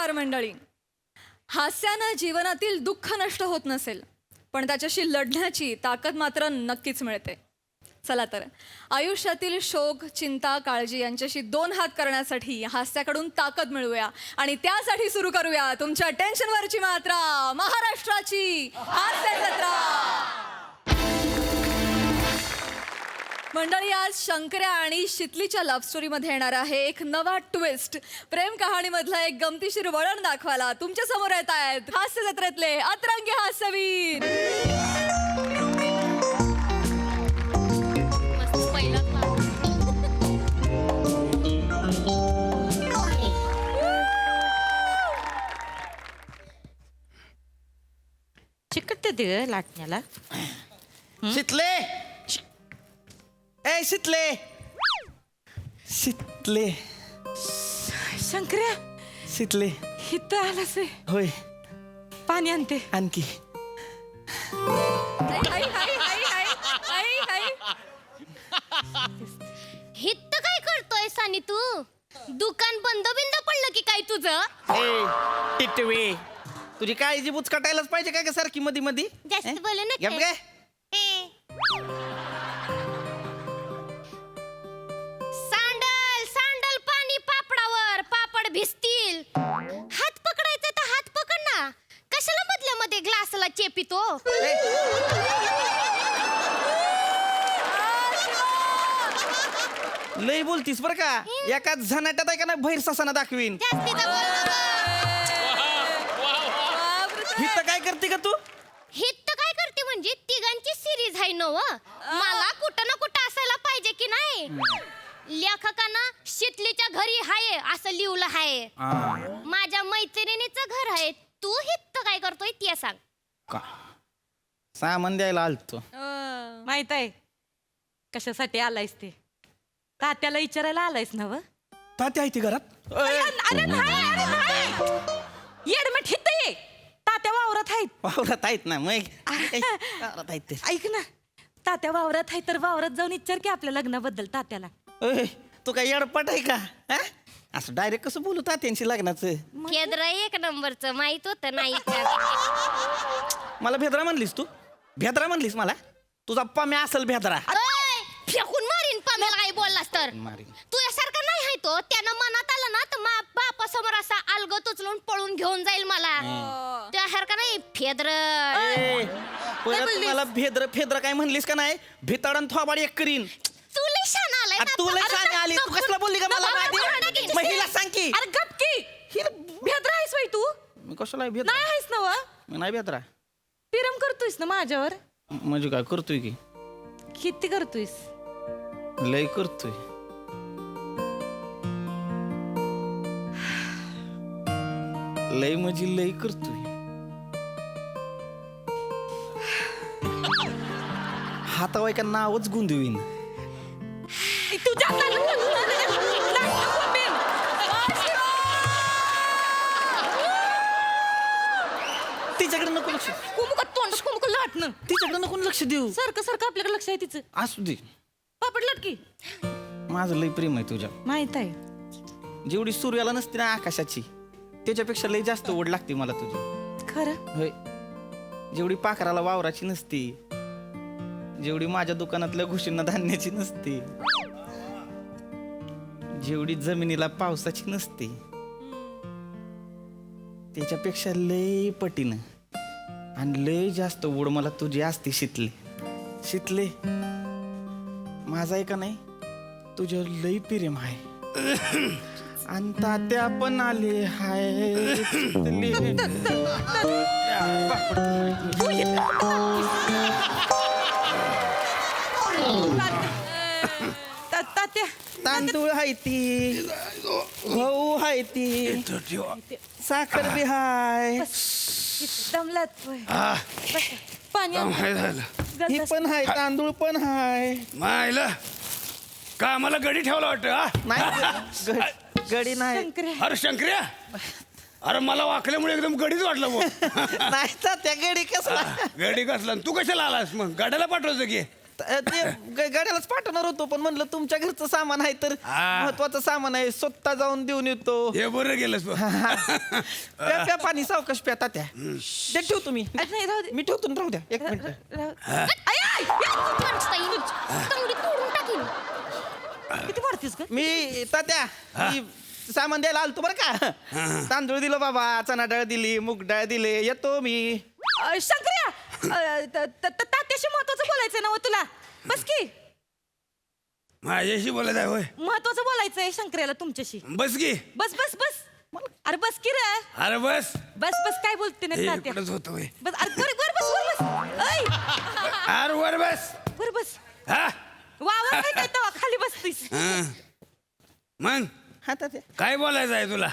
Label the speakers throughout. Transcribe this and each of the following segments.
Speaker 1: नमस्कार मंडळी. हास्यानं जीवनातील दुःख नष्ट होत नसेल, पण त्याच्याशी लढण्याची ताकद मात्र नक्कीच मिळते. चला तर आयुष्यातील शोक, चिंता, काळजी यांच्याशी दोन हात करण्यासाठी हास्याकडून ताकद मिळवूया आणि त्यासाठी सुरू करूया तुमच्या टेन्शनवरची मात्रा, महाराष्ट्राची हास्य जत्रा. मंडळी, आज शंकर्या आणि शितलीच्या लव्ह स्टोरीमध्ये येणार आहे एक नवा ट्विस्ट. प्रेम कहाणीमधलं एक गमतीशीर वळण दाखवायला तुमच्या समोर येत आहेत हास्य जत्रेतले अतरंगी हास्यवीर.
Speaker 2: चिकट दे लाटण्याला.
Speaker 3: शितले, ए शितले, शितले,
Speaker 2: शंकर्या
Speaker 3: शितले.
Speaker 2: इथं आलास व्हय?
Speaker 3: होय,
Speaker 2: पाणी आणते.
Speaker 3: आणखी.
Speaker 4: हित्त काय करतोय सानी तू? दुकान बंद पडलं की काय तुझं?
Speaker 3: ए टिटवे, तुझी काळजी बुचकाटायलाच पाहिजे काय का सारखी मधी मधी?
Speaker 4: जास्त बोलू नका.
Speaker 3: गप गे.
Speaker 4: सांडल सांडल पाणी पापडावर, पापड भिजतील. हात पकडायचा तर हात पकड ना. कशाला मधल्या मध्ये ग्लासला चेपितो?
Speaker 3: लय बोलतीस बर का. एका झनाट्यात आहे का ना भैर ससाना दाखवीन.
Speaker 4: जास्तीचं बोल नका.
Speaker 3: हित काय करते का तू?
Speaker 4: हित्त काय करते म्हणजे तिघांची सिरीज आहे नव. मला कुठं ना कुठं असायला पाहिजे की नाही? लेखकानं शितलीच्या घरी हाय असं लिहिलं हाय. माझ्या मैत्रिणीचं घर आहे. तू हित्त काय करतोय ते सांग.
Speaker 3: का सामान द्यायला आलतो.
Speaker 2: माहित आहे कशासाठी आलायस ते? तात्याला विचारायला आलायस ना व?
Speaker 3: तात्या आहे ती घरात?
Speaker 2: अरे नाही. येडमट हित ये. तात्या वावरात आहेत.
Speaker 3: वावरात आहेत ना मग. वावरात आहेत ते.
Speaker 2: ऐक ना, तात्या वावरात आहे तर वावरात जाऊन विचार की आपल्या लग्नाबद्दल तात्याला.
Speaker 3: ओय, तू काय येडपट आहे का? हा? असं डायरेक्ट कसं बोलू तात्यांशी लग्नाचं?
Speaker 4: केद्र एक नंबरचं माहित होतं नाही का?
Speaker 3: मला भेद्रा म्हणलीस तू? भेद्रा म्हणलीस मला? तुझा पम्या असेल भेद्रा.
Speaker 4: ओय, फेकून मारीन पामेला काय बोललास तर.
Speaker 3: मारीन.
Speaker 4: तुझ्यासारखा नाही आहे तो. त्यानं मनात आलं ना तर बापासमोर असा अलगत उचलून पळून घेऊन जाईल मला. तुझ्यासारखा नाही फेद्र.
Speaker 3: ए, परत मला भेद्र फेद्र काय म्हणलीस का नाही? भिताडन थोबाड एक करीन.
Speaker 4: तू लय शान आलाय ना.
Speaker 3: तू लय शान आली. तू कसला बोलली का मला माहिती? महिला सांग की.
Speaker 2: अरे गप की. भेद्रा आहेस वय तू?
Speaker 3: मी कशाला भेद्रा?
Speaker 2: नाही आहेस ना व?
Speaker 3: मी नाही भेद्रा.
Speaker 2: पिरम करतोयस ना माझ्यावर?
Speaker 3: म्हणजे काय करतोय की?
Speaker 2: किती करतोयस?
Speaker 3: लय करतोय. लय म्हणजे लय करतोय. हातावाय का नावच गुंदवीन.
Speaker 2: तुझ्या
Speaker 3: तिच्याकडे नको लक्ष.
Speaker 2: कुमुक लाटणं.
Speaker 3: तिच्याकडे नको लक्ष देऊ.
Speaker 2: सारखं सारखं आपल्याकडे लक्ष आहे तिचं.
Speaker 3: असू दे.
Speaker 2: पापड लटकी.
Speaker 3: माझं लय प्रेम आहे तुझ्या.
Speaker 2: माहित आहे.
Speaker 3: जेवढी सूर्याला नसते ना आकाशाची, त्याच्यापेक्षा लय जास्त ओढ लागते मला तुझी.
Speaker 2: खरं?
Speaker 3: होय. जेवढी पाखराला वावराची नसते, जेवढी माझ्या दुकानातल्या घुशींना धान्याची नसते, जेवढी जमिनीला पावसाची नसते, त्याच्यापेक्षा लय पटीनं आणि लय जास्त ओढ मला तुझी असते. शितले, शितले, माझा आहे का नाही तुझ्यावर लय प्रेम आहे. आणि तात्या पण आले हाय.
Speaker 2: तात्या
Speaker 3: तांदूळ हाय ती, गहू हाय ती, साखर बी हाय,
Speaker 2: दमलात पाणी
Speaker 3: ही पण हाय, तांदूळ पण हाय.
Speaker 5: मायला का आम्हाला गडी ठेवला वाटतं हा?
Speaker 3: नाही गडी नाही.
Speaker 2: शंकर्या.
Speaker 5: अरे शंकर्या, अरे मला वाकल्यामुळे एकदम गडीच वाटलं मग.
Speaker 3: नाही तात्या गडी कसला?
Speaker 5: गडी कसला? तू कशाला आलास मग? गाड्याला पाठवायचं की.
Speaker 3: ते गाड्यालाच पाठवणार होतो पण म्हणलं तुमच्या घरचं सामान आहे तर महत्वाचं सामान आहे स्वतः जाऊन देऊन येतो.
Speaker 5: हे बरं गेलंस बघ.
Speaker 3: प्या प्या पाणी सावकाश प्या तात्या. ते ठेवतो मी.
Speaker 2: नाही राहू दे.
Speaker 3: मी ठेवतो ना, राहू द्या एक मिनिट.
Speaker 4: चांगली तोडून टाकीन.
Speaker 2: किती पडतीस का
Speaker 3: मी तात्या मी सामान द्यायला आलतो बरं का. तांदूळ दिलं बाबा, चणा डाळ दिली, मूग डाळ दिले, येतो मी.
Speaker 2: शंकर्या तात्याशी महत्वाचं बोलायचंय ना हो तुला. बस की
Speaker 5: माझ्याशी बोलत आहे होय.
Speaker 2: महत्वाचं बोलायचंय शंकर्याला तुमच्याशी.
Speaker 5: बस की.
Speaker 2: बस बस बस अरे बस की रे.
Speaker 5: अरे बस.
Speaker 2: बस बस काय बोलते ना तात्या.
Speaker 5: इकडंच होतं होय.
Speaker 2: बस अरे वर बस वर बस. ऐ
Speaker 5: अरे वर बस.
Speaker 2: वर बस.
Speaker 5: हा
Speaker 2: वावर काय काय तेव्हा खाली बसतीस.
Speaker 5: मग
Speaker 3: हा तात्या.
Speaker 5: काय बोलायचं आहे तुला?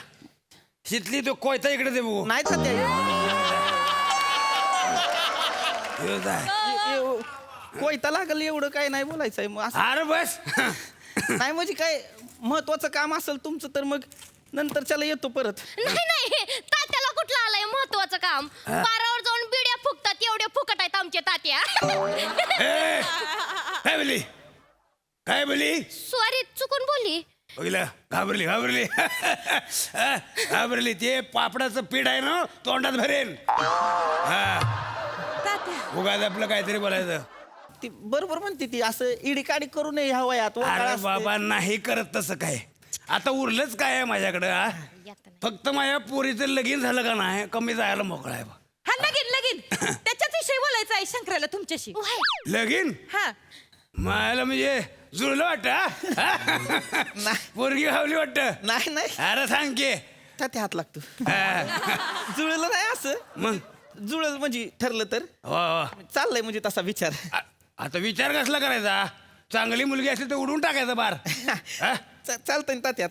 Speaker 5: शितली तो कोयता इकडे दे बघू.
Speaker 3: नाही तात्या
Speaker 5: ह्यो जाय.
Speaker 3: कोयता लागल एवढं काय नाही बोलायचंय मग असं.
Speaker 5: अरे बस.
Speaker 3: नाही म्हणजे काय महत्वाचं काम असेल तुमचं तर मग नंतर चला येतो परत.
Speaker 4: नाही तात्याला कुठलं आलंय महत्वाचं काम. पारावर जाऊन बिड्या फुकतात एवढे फुकट आहेत आमचे तात्या.
Speaker 5: काय बोली? काय बोली?
Speaker 4: सॉरी चुकून बोलली.
Speaker 5: बघितलं घाबरली घाबरली. घाबरली. ते पापडाचं पीठ आहे ना तोंडात भरेन. हा
Speaker 2: तात्या
Speaker 5: उगाच आपलं काहीतरी बोलायचं.
Speaker 3: ती बरोबर म्हणते ती असं इडी काडी करू नये ह्या वयात. वकाळ
Speaker 5: अरे
Speaker 3: असते.
Speaker 5: बाबा नाही करत तसं काय. आता उरलंच काय आहे माझ्याकडं हा? फक्त माझ्या पोरीचं लगीन झालं का नाही कमी जायला मोकळा आहे बा.
Speaker 2: हा लगीन लगीन त्याच्याच विषयी बोलायचं आहे शंकराला तुमच्याशी.
Speaker 5: लगीन
Speaker 2: हा
Speaker 5: मला म्हणजे जुळलं वाटत.
Speaker 3: नाही.
Speaker 5: पोरगी खावली वाटत.
Speaker 3: नाही नाही
Speaker 5: अरे सांग की.
Speaker 3: तात्या हात लागतो.
Speaker 5: हा.
Speaker 3: जुळलं नाही असं.
Speaker 5: मग
Speaker 3: जुळलं म्हणजे ठरलं तर
Speaker 5: वा वा.
Speaker 3: चाललंय म्हणजे तसा विचार.
Speaker 5: आता विचार कसला करायचा? चांगली मुलगी असेल तर उडून टाकायचं बार. हा?
Speaker 3: चालतंय ना तात्या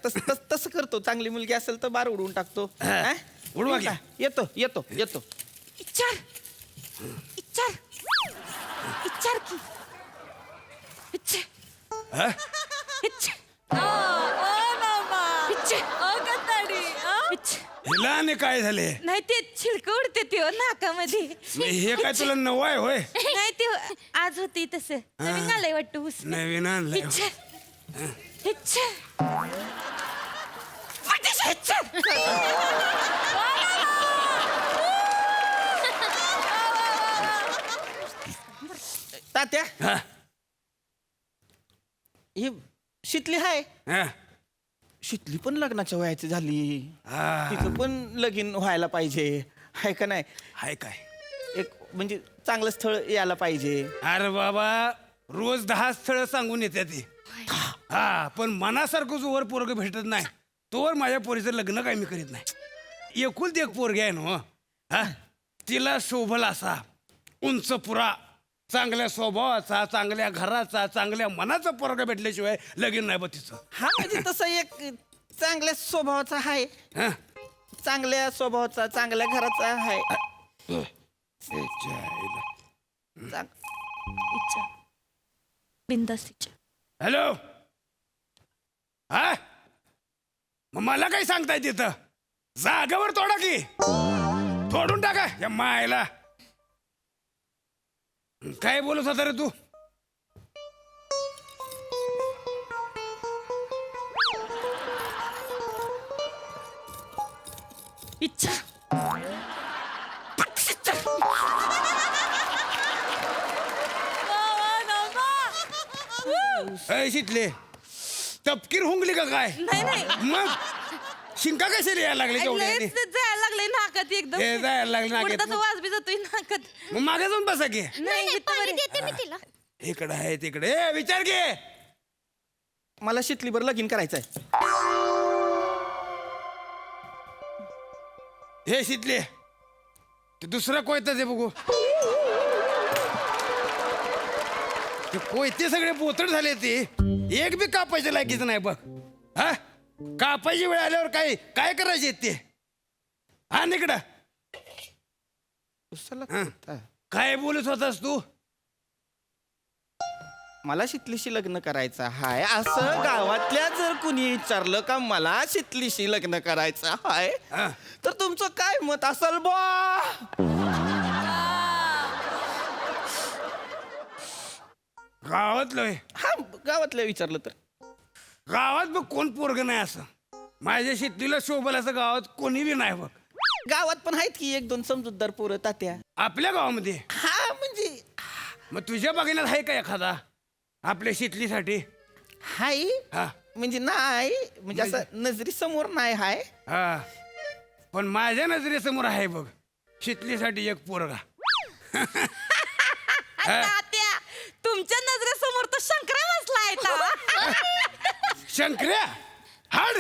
Speaker 3: तसं करतो. चांगली मुलगी असेल तर बार उडवून टाकतो. हा?
Speaker 5: उडवा की.
Speaker 3: येतो येतो येतो.
Speaker 2: इच्छार इच्छार इच्छार की इच्छा
Speaker 5: हा?
Speaker 2: इच्छा इच्छा.
Speaker 5: हिला आणि काय झाले?
Speaker 2: नाही ते छिडक उडते ते नाकामध्ये.
Speaker 5: हे काय तुला नवं आहे होय?
Speaker 2: नाही ते आज होती तसं नवीन आलंय वाटतं ऊस.
Speaker 5: नवीन आणलंय.
Speaker 2: इच्छा इच्छा वाटेश इच्छा.
Speaker 3: तात्या
Speaker 5: हा?
Speaker 3: ही शितली हाय.
Speaker 5: हा?
Speaker 3: शितली पण लग्नाच्या वयाची झाली.
Speaker 5: हा.
Speaker 3: तिचं पण लगीन व्हायला पाहिजे हाय का नाही.
Speaker 5: हाय काय?
Speaker 3: एक म्हणजे चांगलं स्थळ यायला पाहिजे.
Speaker 5: अरे बाबा रोज 10 स्थळ सांगून येते ती. हा पण मनासारखं जोवर पोरग भेटत नाही तोवर माझ्या पोरीचं लग्न काय मी करीत नाही. एकुलती एक पोरगी आहे ना हा तिला शोभल असा उंच पुरा चांगल्या स्वभावाचा चांगल्या घराचा चांगल्या मनाचा पोरगा भेटल्याशिवाय लगीन नाही बा तिचं.
Speaker 3: हा म्हणजे तसं एक चांगल्या स्वभावाचा आहे.
Speaker 5: हा?
Speaker 3: चांगल्या स्वभावाचा चांगल्या घराचा आहे.
Speaker 5: याच्या आईला.
Speaker 2: इच्छा बिंदास इच्छा.
Speaker 5: हॅलो हा मग मला काय सांगताय तिथं? जागेवर तोडा की. तोडून टाका या मायला. काय बोलत होता रे तू?
Speaker 2: इच्छा
Speaker 5: शितले तपकीर हुंगली का काय?
Speaker 2: नाही नाही
Speaker 5: मग शिंका कशी यायला लागली तेवढ्याने?
Speaker 2: लयच जायला लागले नाकात एकदम.
Speaker 5: हे जायला लागले नाकात.
Speaker 2: उडताचा वास बी जातोय नाकात.
Speaker 5: मग मागे जाऊन बसा की.
Speaker 2: नाही इथं
Speaker 4: पाणी
Speaker 2: बरे.
Speaker 4: देते मी तिला.
Speaker 5: इकडे आहे तिकडे विचार घे.
Speaker 3: मला शितलीवर लगीन करायचंय.
Speaker 5: हे शितले ते दुसरं कोयता दे बघू. ते कोयते सगळे बोतड झाले ते एक बी कापायच्या लायकीचं नाही बघ. हा कापायची वेळ आल्यावर काय काय करायचे ते? हा निकडा.
Speaker 3: उचला.
Speaker 5: काय बोलत होतास तू?
Speaker 3: मला शितलीशी लग्न करायचं हाय असं गावातल्या जर कुणी विचारलं का मला शितलीशी लग्न करायचं हाय
Speaker 5: हा.
Speaker 3: तर तुमचं काय मत असेल बा?
Speaker 5: गावातलं होय.
Speaker 3: हा गावातल्या विचारलं तर
Speaker 5: गावात बघ कोण पोरग नाही असं माझ्या शेतीला शोभल असं गावात कोणी बी नाही बघ.
Speaker 3: गावात पण आहेत की एक दोन समजूतदार पोरं तात्या.
Speaker 5: आपल्या गावामध्ये
Speaker 3: हा म्हणजे
Speaker 5: मग तुझ्या बघण्यात आहे का एखादा आपल्या शेतलीसाठी?
Speaker 3: हाय
Speaker 5: हा
Speaker 3: म्हणजे नाही म्हणजे असं नजरी समोर नाही हाय.
Speaker 5: हा पण माझ्या नजरेसमोर आहे बघ शेतलीसाठी एक पोरगा.
Speaker 2: तात्या तुमच्या नजरेसमोर तर शंकरा बसलाय ता.
Speaker 5: शंकर्या हाड.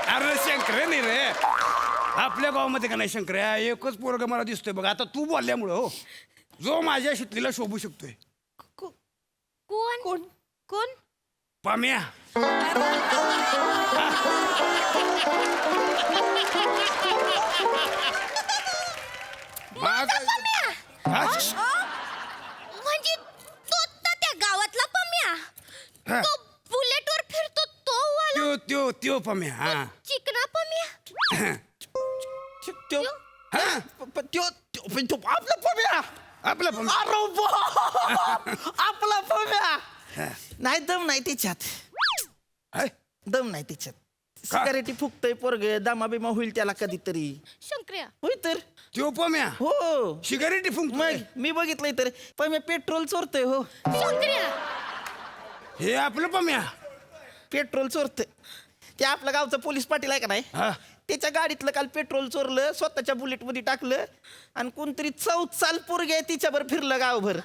Speaker 5: अरे शंकर नाही रे आपल्या गावामध्ये का नाही शंकर्या एकच पोरगा मला दिसतोय बघ. आता तू बोलल्यामुळं हो जो माझ्या शेतलीला शोभू शकतोय.
Speaker 4: कोण
Speaker 2: कोण कोण
Speaker 5: पाम्या. हा?
Speaker 4: म्हणजे तो त्या गावातला पम्या
Speaker 5: हा.
Speaker 4: तो बुलेटवर फिरतो तो वाला
Speaker 5: त्यो पाम्या. हा
Speaker 4: चिकना पम्या.
Speaker 3: त्यो
Speaker 5: हा.
Speaker 3: त्यो आपला पम्या.
Speaker 5: आपला पाम्या.
Speaker 3: अरे वा! आपला पम्या. नाही दम नाही त्याच्यात.
Speaker 5: हाय?
Speaker 3: दम नाही त्याच्यात. सिगारेटी फुकतय पोरग दामा बिमा होईल त्याला कधीतरी.
Speaker 4: शंकर्या
Speaker 3: होय तर
Speaker 5: त्यो पाम्या
Speaker 3: हो
Speaker 5: सिगारेटी फुंक
Speaker 3: मग मी बघितलंय तर पम्या पेट्रोल चोरतोय हो.
Speaker 4: शंकर्या
Speaker 5: हे आपलं पाम्या.
Speaker 3: पेट्रोल चोरतोय. ते आपल्या गावचं पोलीस पाटील आहे का नाही
Speaker 5: हा
Speaker 3: त्याच्या गाडीतलं काल पेट्रोल चोरलं स्वतःच्या बुलेट मध्ये टाकलं आणि कोणतरी 4 पोरगे तिच्यावर फिरलं गावभर.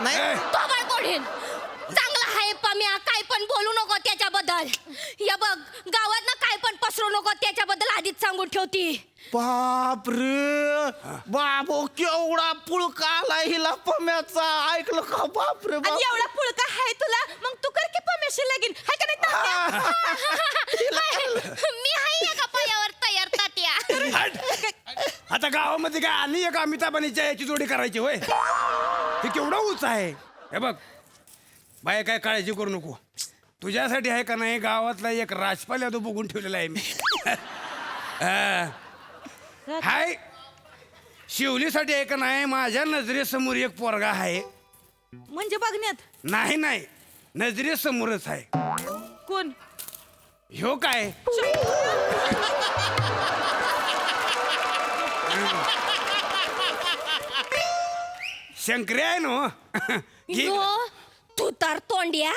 Speaker 3: नाही
Speaker 5: ए,
Speaker 4: बाबा कोढीन चांगला आहे पम्या काय पण बोलू नको त्याच्याबद्दल. या बघ गावात ना काय पण पसरू नको त्याच्याबद्दल आधीच सांगून ठेवती.
Speaker 3: बाप रे बाबो केवढा पुळका आलाय हिला पम्याचा ऐकलं का बाप रे
Speaker 2: आणि एवढा पुळका आहे तुला मग तू कर की पमेशी लगीन हाय का नाही तात्या?
Speaker 4: मी आहे एका पायावर तयार तात्या.
Speaker 5: हट. आता गावामध्ये काय आणि एक अमिताभानीच्या याची जोडी करायची होय. हे केवढं उंच आहे. हे बघ बाय काय काळजी करू नको तुझ्यासाठी आहे का नाही गावातला एक राजपाल यादव बघून ठेवलेला आहे मी. हाय शिवलीसाठी आहे का नाही माझ्या नजरेसमोर एक पोरगा आहे.
Speaker 2: म्हणजे बघण्यात
Speaker 5: नाही नाही नजरेसमोरच आहे.
Speaker 2: कोण
Speaker 5: ह्यो काय शंकर्या आहे ना.
Speaker 4: यो तू तर तोंड्या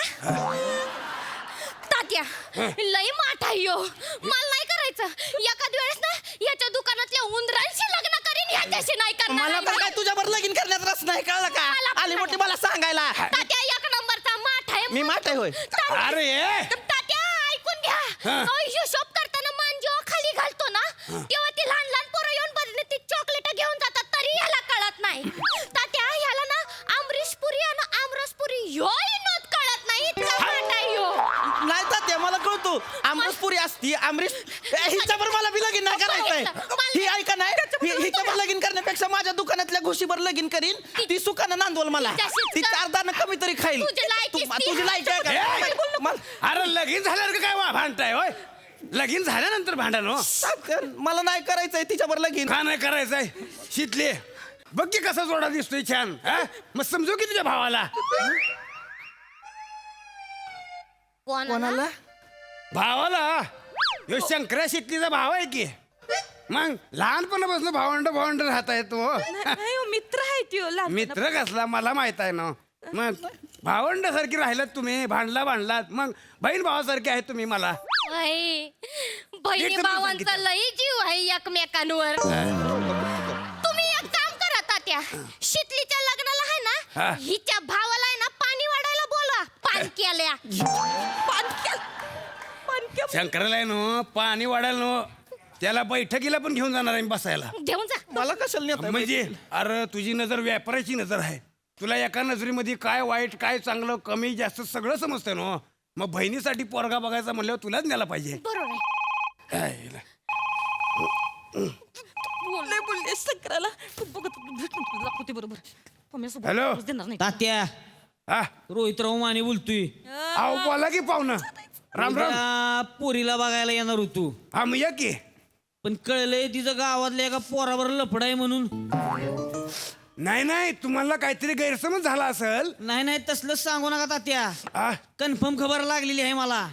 Speaker 4: तात्या लय माठ आहे यो. मला नाही करायचं. एखाद वेळेस ना याच्या दुकानातल्या उंदरांशी लग्न करीन ह्याच्याशी नाही करणार.
Speaker 3: मला पण काय तुझ्यावर लगीन करण्यात रस नाही कळलं का
Speaker 4: मला पण
Speaker 3: आली मोठी
Speaker 4: नाही.
Speaker 3: मला सांगायला.
Speaker 4: तात्या एक नंबरचा माठ आहे.
Speaker 3: मी माठ आहे होय.
Speaker 5: अरे
Speaker 4: तात्या ऐकून घ्या.
Speaker 5: हा.
Speaker 4: हिशोब करताना मान जेव्हा खाली घालतो ना तेव्हा ती लहान लहान पोरं येऊन बदलले ती चॉकलेट घेऊन जातात तरी ह्याला कळत नाही. तात्या ह्याला ना आमरीश पुरी आणि आमरस पुरी ह्योही नोट कळत नाही. इतका माठ आहे ह्यो.
Speaker 3: नाही तात्या मला कळतो आमरस पुरी असती अमरीश हिच्यावर मला बी लगीन नाही करायचंय. ही ऐका नाही हिच्यावर लगीन करण्यापेक्षा माझ्या दुकानातल्या घुशीवर लगीन करीन ती सुखानं नांदवल मला. ती 4 दाणं कमी तरी खाईल.
Speaker 4: तुझी लायकीच ती
Speaker 3: तुझी लायकी आहे
Speaker 5: ए!
Speaker 3: का मला-
Speaker 5: अरे लगीन झाल्यावर काय भांडताय होय. लगीन झाल्यानंतर भांडण हो.
Speaker 3: तात्या, मला नाही करायचंय तिच्यावर लगीन.
Speaker 5: का नाही करायचंय शितले बघ की कसा जोडा दिसतोय छान. हा? मग समजू की तुझ्या भावाला.
Speaker 3: कोणाला
Speaker 5: भावाला ह्यो शंकरा शितलीचा भाव आहे की. मग लहानपणापासून भावंड राहता येतो.
Speaker 2: नाही हो, मित्र आहे त्यो
Speaker 5: मित्र कसला मला माहित आहे ना. मग भावंड सारखी राहिलात तुम्ही भांडलात मग बहीण भावासारखे आहेत तुम्ही मला.
Speaker 4: आई, बहिणी
Speaker 5: एकदम
Speaker 4: भावांचा
Speaker 5: सांगितलं.
Speaker 4: लई जीव आहे एकमेकांवर. तुम्ही एक काम करा तात्या शितलीच्या लग्नाला आहे
Speaker 5: हा.
Speaker 4: ना हिच्या भावाला आहे ना पाणी वाढायला बोला. पानक्याल्या
Speaker 5: शंकराला आहे ना पाणी वाढायला नो त्याला बैठकीला पण घेऊन जाणार आहे मी बसायला.
Speaker 4: घेऊन जा.
Speaker 3: मला कशाला नेताय?
Speaker 5: म्हणजे अरे तुझी नजर व्यापाराची नजर आहे. तुला एका नजरेमध्ये काय वाईट काय चांगलं कमी जास्त सगळं समजतं ना. मग बहिणीसाठी पोरगा बघायचा म्हणल्यावर तुलाच न्यायला पाहिजे.
Speaker 4: बरोबर आहे.
Speaker 5: काय हिला.
Speaker 2: बोलले शंकराला बघत दाखवते बरोबर पम्यासोबत
Speaker 5: हॅलो.
Speaker 2: बोलूच देणार नाही.
Speaker 6: तात्या
Speaker 5: हा
Speaker 6: रोहितराव माने बोलतोय.
Speaker 5: अहो बोला की पाहुणं. राम राम.
Speaker 6: उद्या पोरीला बघायला येणार होतो.
Speaker 5: हा मग या की
Speaker 6: पण कळलंय तिचं गावातल्या एका पोरावर लफड आहे म्हणून.
Speaker 5: नाही तुम्हाला काहीतरी गैरसमज झाला असेल.
Speaker 6: नाही तसलं सांगू नका तात्या.
Speaker 5: आ,
Speaker 6: कन्फर्म खबर लागलेली आहे मला.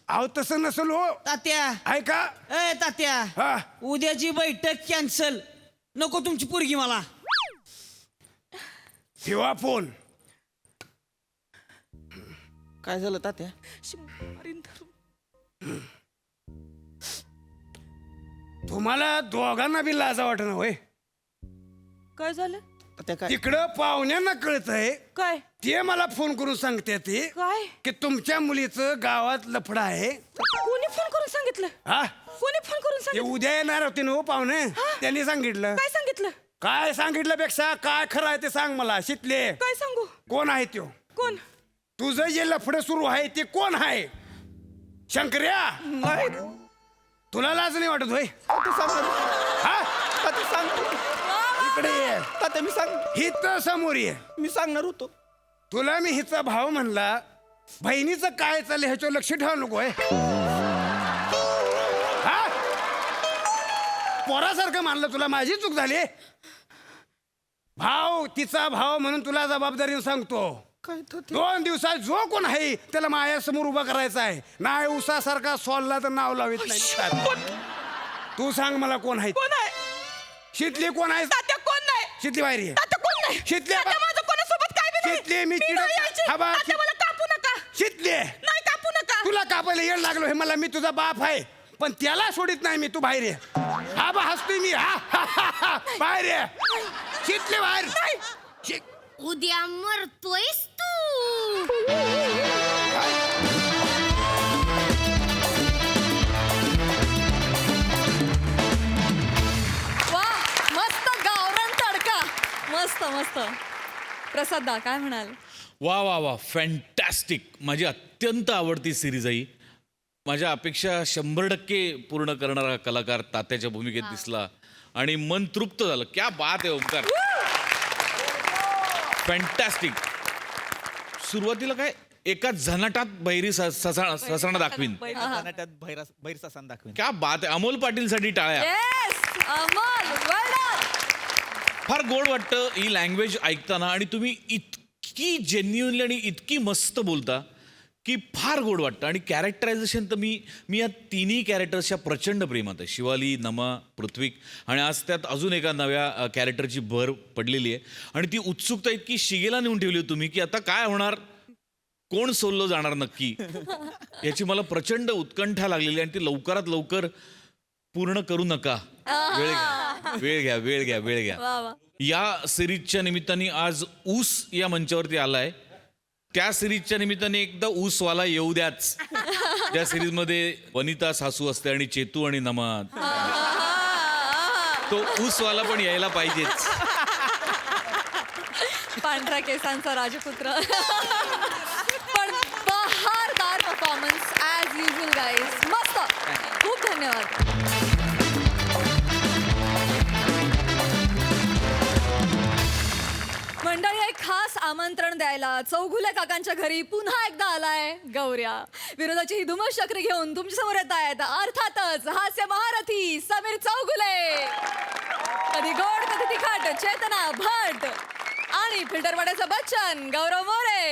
Speaker 5: अहो तसं नसेल हो.
Speaker 6: तात्या
Speaker 5: ऐका.
Speaker 6: ए तात्या,
Speaker 5: हा
Speaker 6: उद्याची बैठक कॅन्सल. नको तुमची पोरगी मला.
Speaker 5: ठेवा फोन.
Speaker 3: काय झालं तात्या?
Speaker 5: तुम्हाला दोघांना बी लाजा वाटणं होय.
Speaker 2: काय झालं?
Speaker 3: तात्या काय?
Speaker 5: तिकडं पाहुण्यांना कळतंय
Speaker 2: काय
Speaker 5: ते मला फोन करून सांगते ते
Speaker 2: काय
Speaker 5: की तुमच्या मुलीचं गावात लफडं आहे.
Speaker 2: कोणी फोन करून सांगितलं?
Speaker 5: हा
Speaker 2: कोणी फोन करून
Speaker 5: ते
Speaker 2: सांगितलं?
Speaker 5: उद्या येणार होते ना हो पाहुणे. त्यांनी सांगितलं.
Speaker 2: काय सांगितलं?
Speaker 5: काय सांगितलं पेक्षा काय खरं आहे ते सांग मला. शितले
Speaker 2: काय सांगू?
Speaker 5: कोण आहे त्यो?
Speaker 2: कोण?
Speaker 5: तुझं जे लफडं सुरू आहे ते कोण आहे? शंकर्या.
Speaker 3: नाही
Speaker 5: तुला लाज नाही वाटत होय?
Speaker 3: तात्या सांग ना.
Speaker 5: हा
Speaker 3: तात्या सांग.
Speaker 5: इकडे ये.
Speaker 3: तात्या मी सांग.
Speaker 5: हित समोर ये.
Speaker 3: मी सांगणार होतो.
Speaker 5: तुला मी हिचा भाव म्हणला. बहिणीचं काय चाललंय ह्याच्यावर लक्ष ठेवा नको आहे. हा पोरासारखं मानलं तुला. माझी चूक झाली. भाव तिचा भाव म्हणून तुला जबाबदारीने सांगतो.
Speaker 3: काय तात्या?
Speaker 5: 2 दिवसात जो कोण आहे त्याला माझ्यासमोर उभा करायचा आहे. नाही उसासारखा सोलला तर नाव लावित नाही. तू सांग मला कोण आहे?
Speaker 2: कोण आहे?
Speaker 5: शितली कोण आहे?
Speaker 2: तात्या कोण नाही?
Speaker 5: शितली बाहेर ये.
Speaker 2: तात्या कोण नाही?
Speaker 5: शितली
Speaker 2: तात्या माझं कोणासोबत काय बी नाही.
Speaker 5: शितली मी
Speaker 2: मी नाही यायची.
Speaker 5: हा बा,
Speaker 2: तात्या मला कापू नका.
Speaker 5: शितली
Speaker 2: नाही कापू नका.
Speaker 5: तुला कापायला येड लागलो हे मला. मी तुझा बाप आहे पण त्याला सोडित नाही मी. तू बाहेर ये. हा बा हसतोय मी. हा बाहेर ये. शितली बाहेर. शि-
Speaker 4: उद्या मरतोयस तू.
Speaker 1: वा मस्त गावरान तडका. मस्त मस्त. प्रसाद दा काय म्हणाल?
Speaker 7: वा वा वा फॅन्टॅस्टिक. माझी अत्यंत आवडती सिरीज आहे. माझ्या अपेक्षा 100% पूर्ण करणारा कलाकार तात्याच्या भूमिकेत दिसला आणि मन तृप्त झालं. क्या बात आहे ओमकार. फॅन्टॅस्टिक. सुरुवातीला काय एका झनाटात बहिरी ससाणा दाखवीन.
Speaker 3: कर्नाटकात बहिरसा सण दाखवेन.
Speaker 7: क्या बात आहे. अमोल पाटीलसाठी टाळ्या.
Speaker 1: Yes Amol well done.
Speaker 7: फार गोड वाटतं ही लँग्वेज ऐकताना आणि तुम्ही इतकी जेन्युअनली आणि इतकी मस्त बोलता की फार गोड वाटतं. आणि कॅरेक्टरायझेशन तर मी या तिन्ही कॅरेक्टर्सच्या प्रचंड प्रेमात आहे. शिवाली, नमा, पृथ्वीक आणि आज त्यात अजून एका नव्या कॅरेक्टरची भर पडलेली आहे. आणि ती उत्सुकता इतकी शिगेला नेऊन ठेवली होती तुम्ही की आता काय होणार, कोण सोललं जाणार नक्की, याची मला प्रचंड उत्कंठा लागलेली आहे. आणि ती लवकरात लवकर पूर्ण करू नका. वेळ घ्या.
Speaker 1: वा वा.
Speaker 7: या सिरीजच्या निमित्ताने आज ऊस या मंचावरती आलाय. त्या सिरीजच्या निमित्ताने एकदा ऊसवाला येऊ द्याच. त्या सिरीजमध्ये वनिता सासू असते आणि चेतू आणि नमा. तो ऊसवाला पण यायला पाहिजेच.
Speaker 1: पांढऱ्या केसांचा राजपुत्र. पण बहारदार परफॉर्मन्स ॲज युजल गाईज. मस्त. खूप धन्यवाद. मंडळी एक खास आमंत्रण द्यायला चौघुले काकांच्या घरी पुन्हा एकदा आलाय गौऱ्या. विरोधाची ही धुमस चक्री घेऊन तुमच्या समोर येत आहेत अर्थातच हास्य महारथी समीर चौघुले. कधी गोड कधी तिखट चेतना भट आणि फिल्टरवाड्याचा बच्चन गौरव मोरे.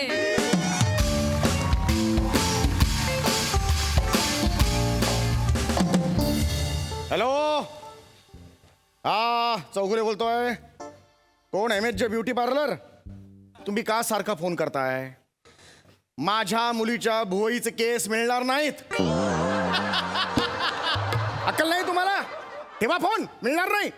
Speaker 8: हॅलो. हा चौगुले बोलतोय. कोण MHJ ब्युटी पार्लर? तुम्ही का सारखा फोन करताय? माझ्या मुलीच्या भुवईचे केस मिळणार नाहीत. अक्कल नाही तुम्हाला? ठेवा फोन. मिळणार नाही.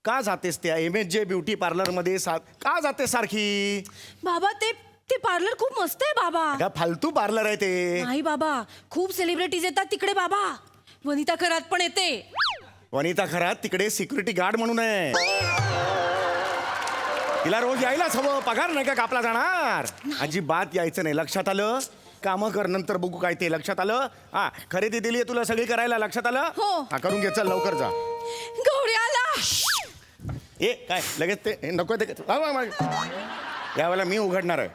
Speaker 8: का जातेस त्या MHJ ब्युटी पार्लर मध्ये का जातेस सारखी?
Speaker 2: बाबा ते पार्लर खूप मस्त आहे बाबा.
Speaker 8: का फालतू पार्लर आहे ते?
Speaker 2: नाही बाबा, खूप सेलिब्रिटीज येतात तिकडे बाबा. वनिता खरात पण येते.
Speaker 8: वनिता खरात तिकडे सिक्युरिटी गार्ड म्हणून आहे. तिला रोज यायलाच हवं. पगार नाही का कापला जाणार? अजिबात यायचं नाही. लक्षात आलं? कामं कर नंतर बघू काय ते. लक्षात आलं? हा खरेदी दिली तुला सगळी करायला. लक्षात आलं?
Speaker 2: हो.
Speaker 8: हा करून घे. चल लवकर जा.
Speaker 2: गौरी आला.
Speaker 8: ए काय लगेच ते नको ते यावेळेला मी उघडणार आहे.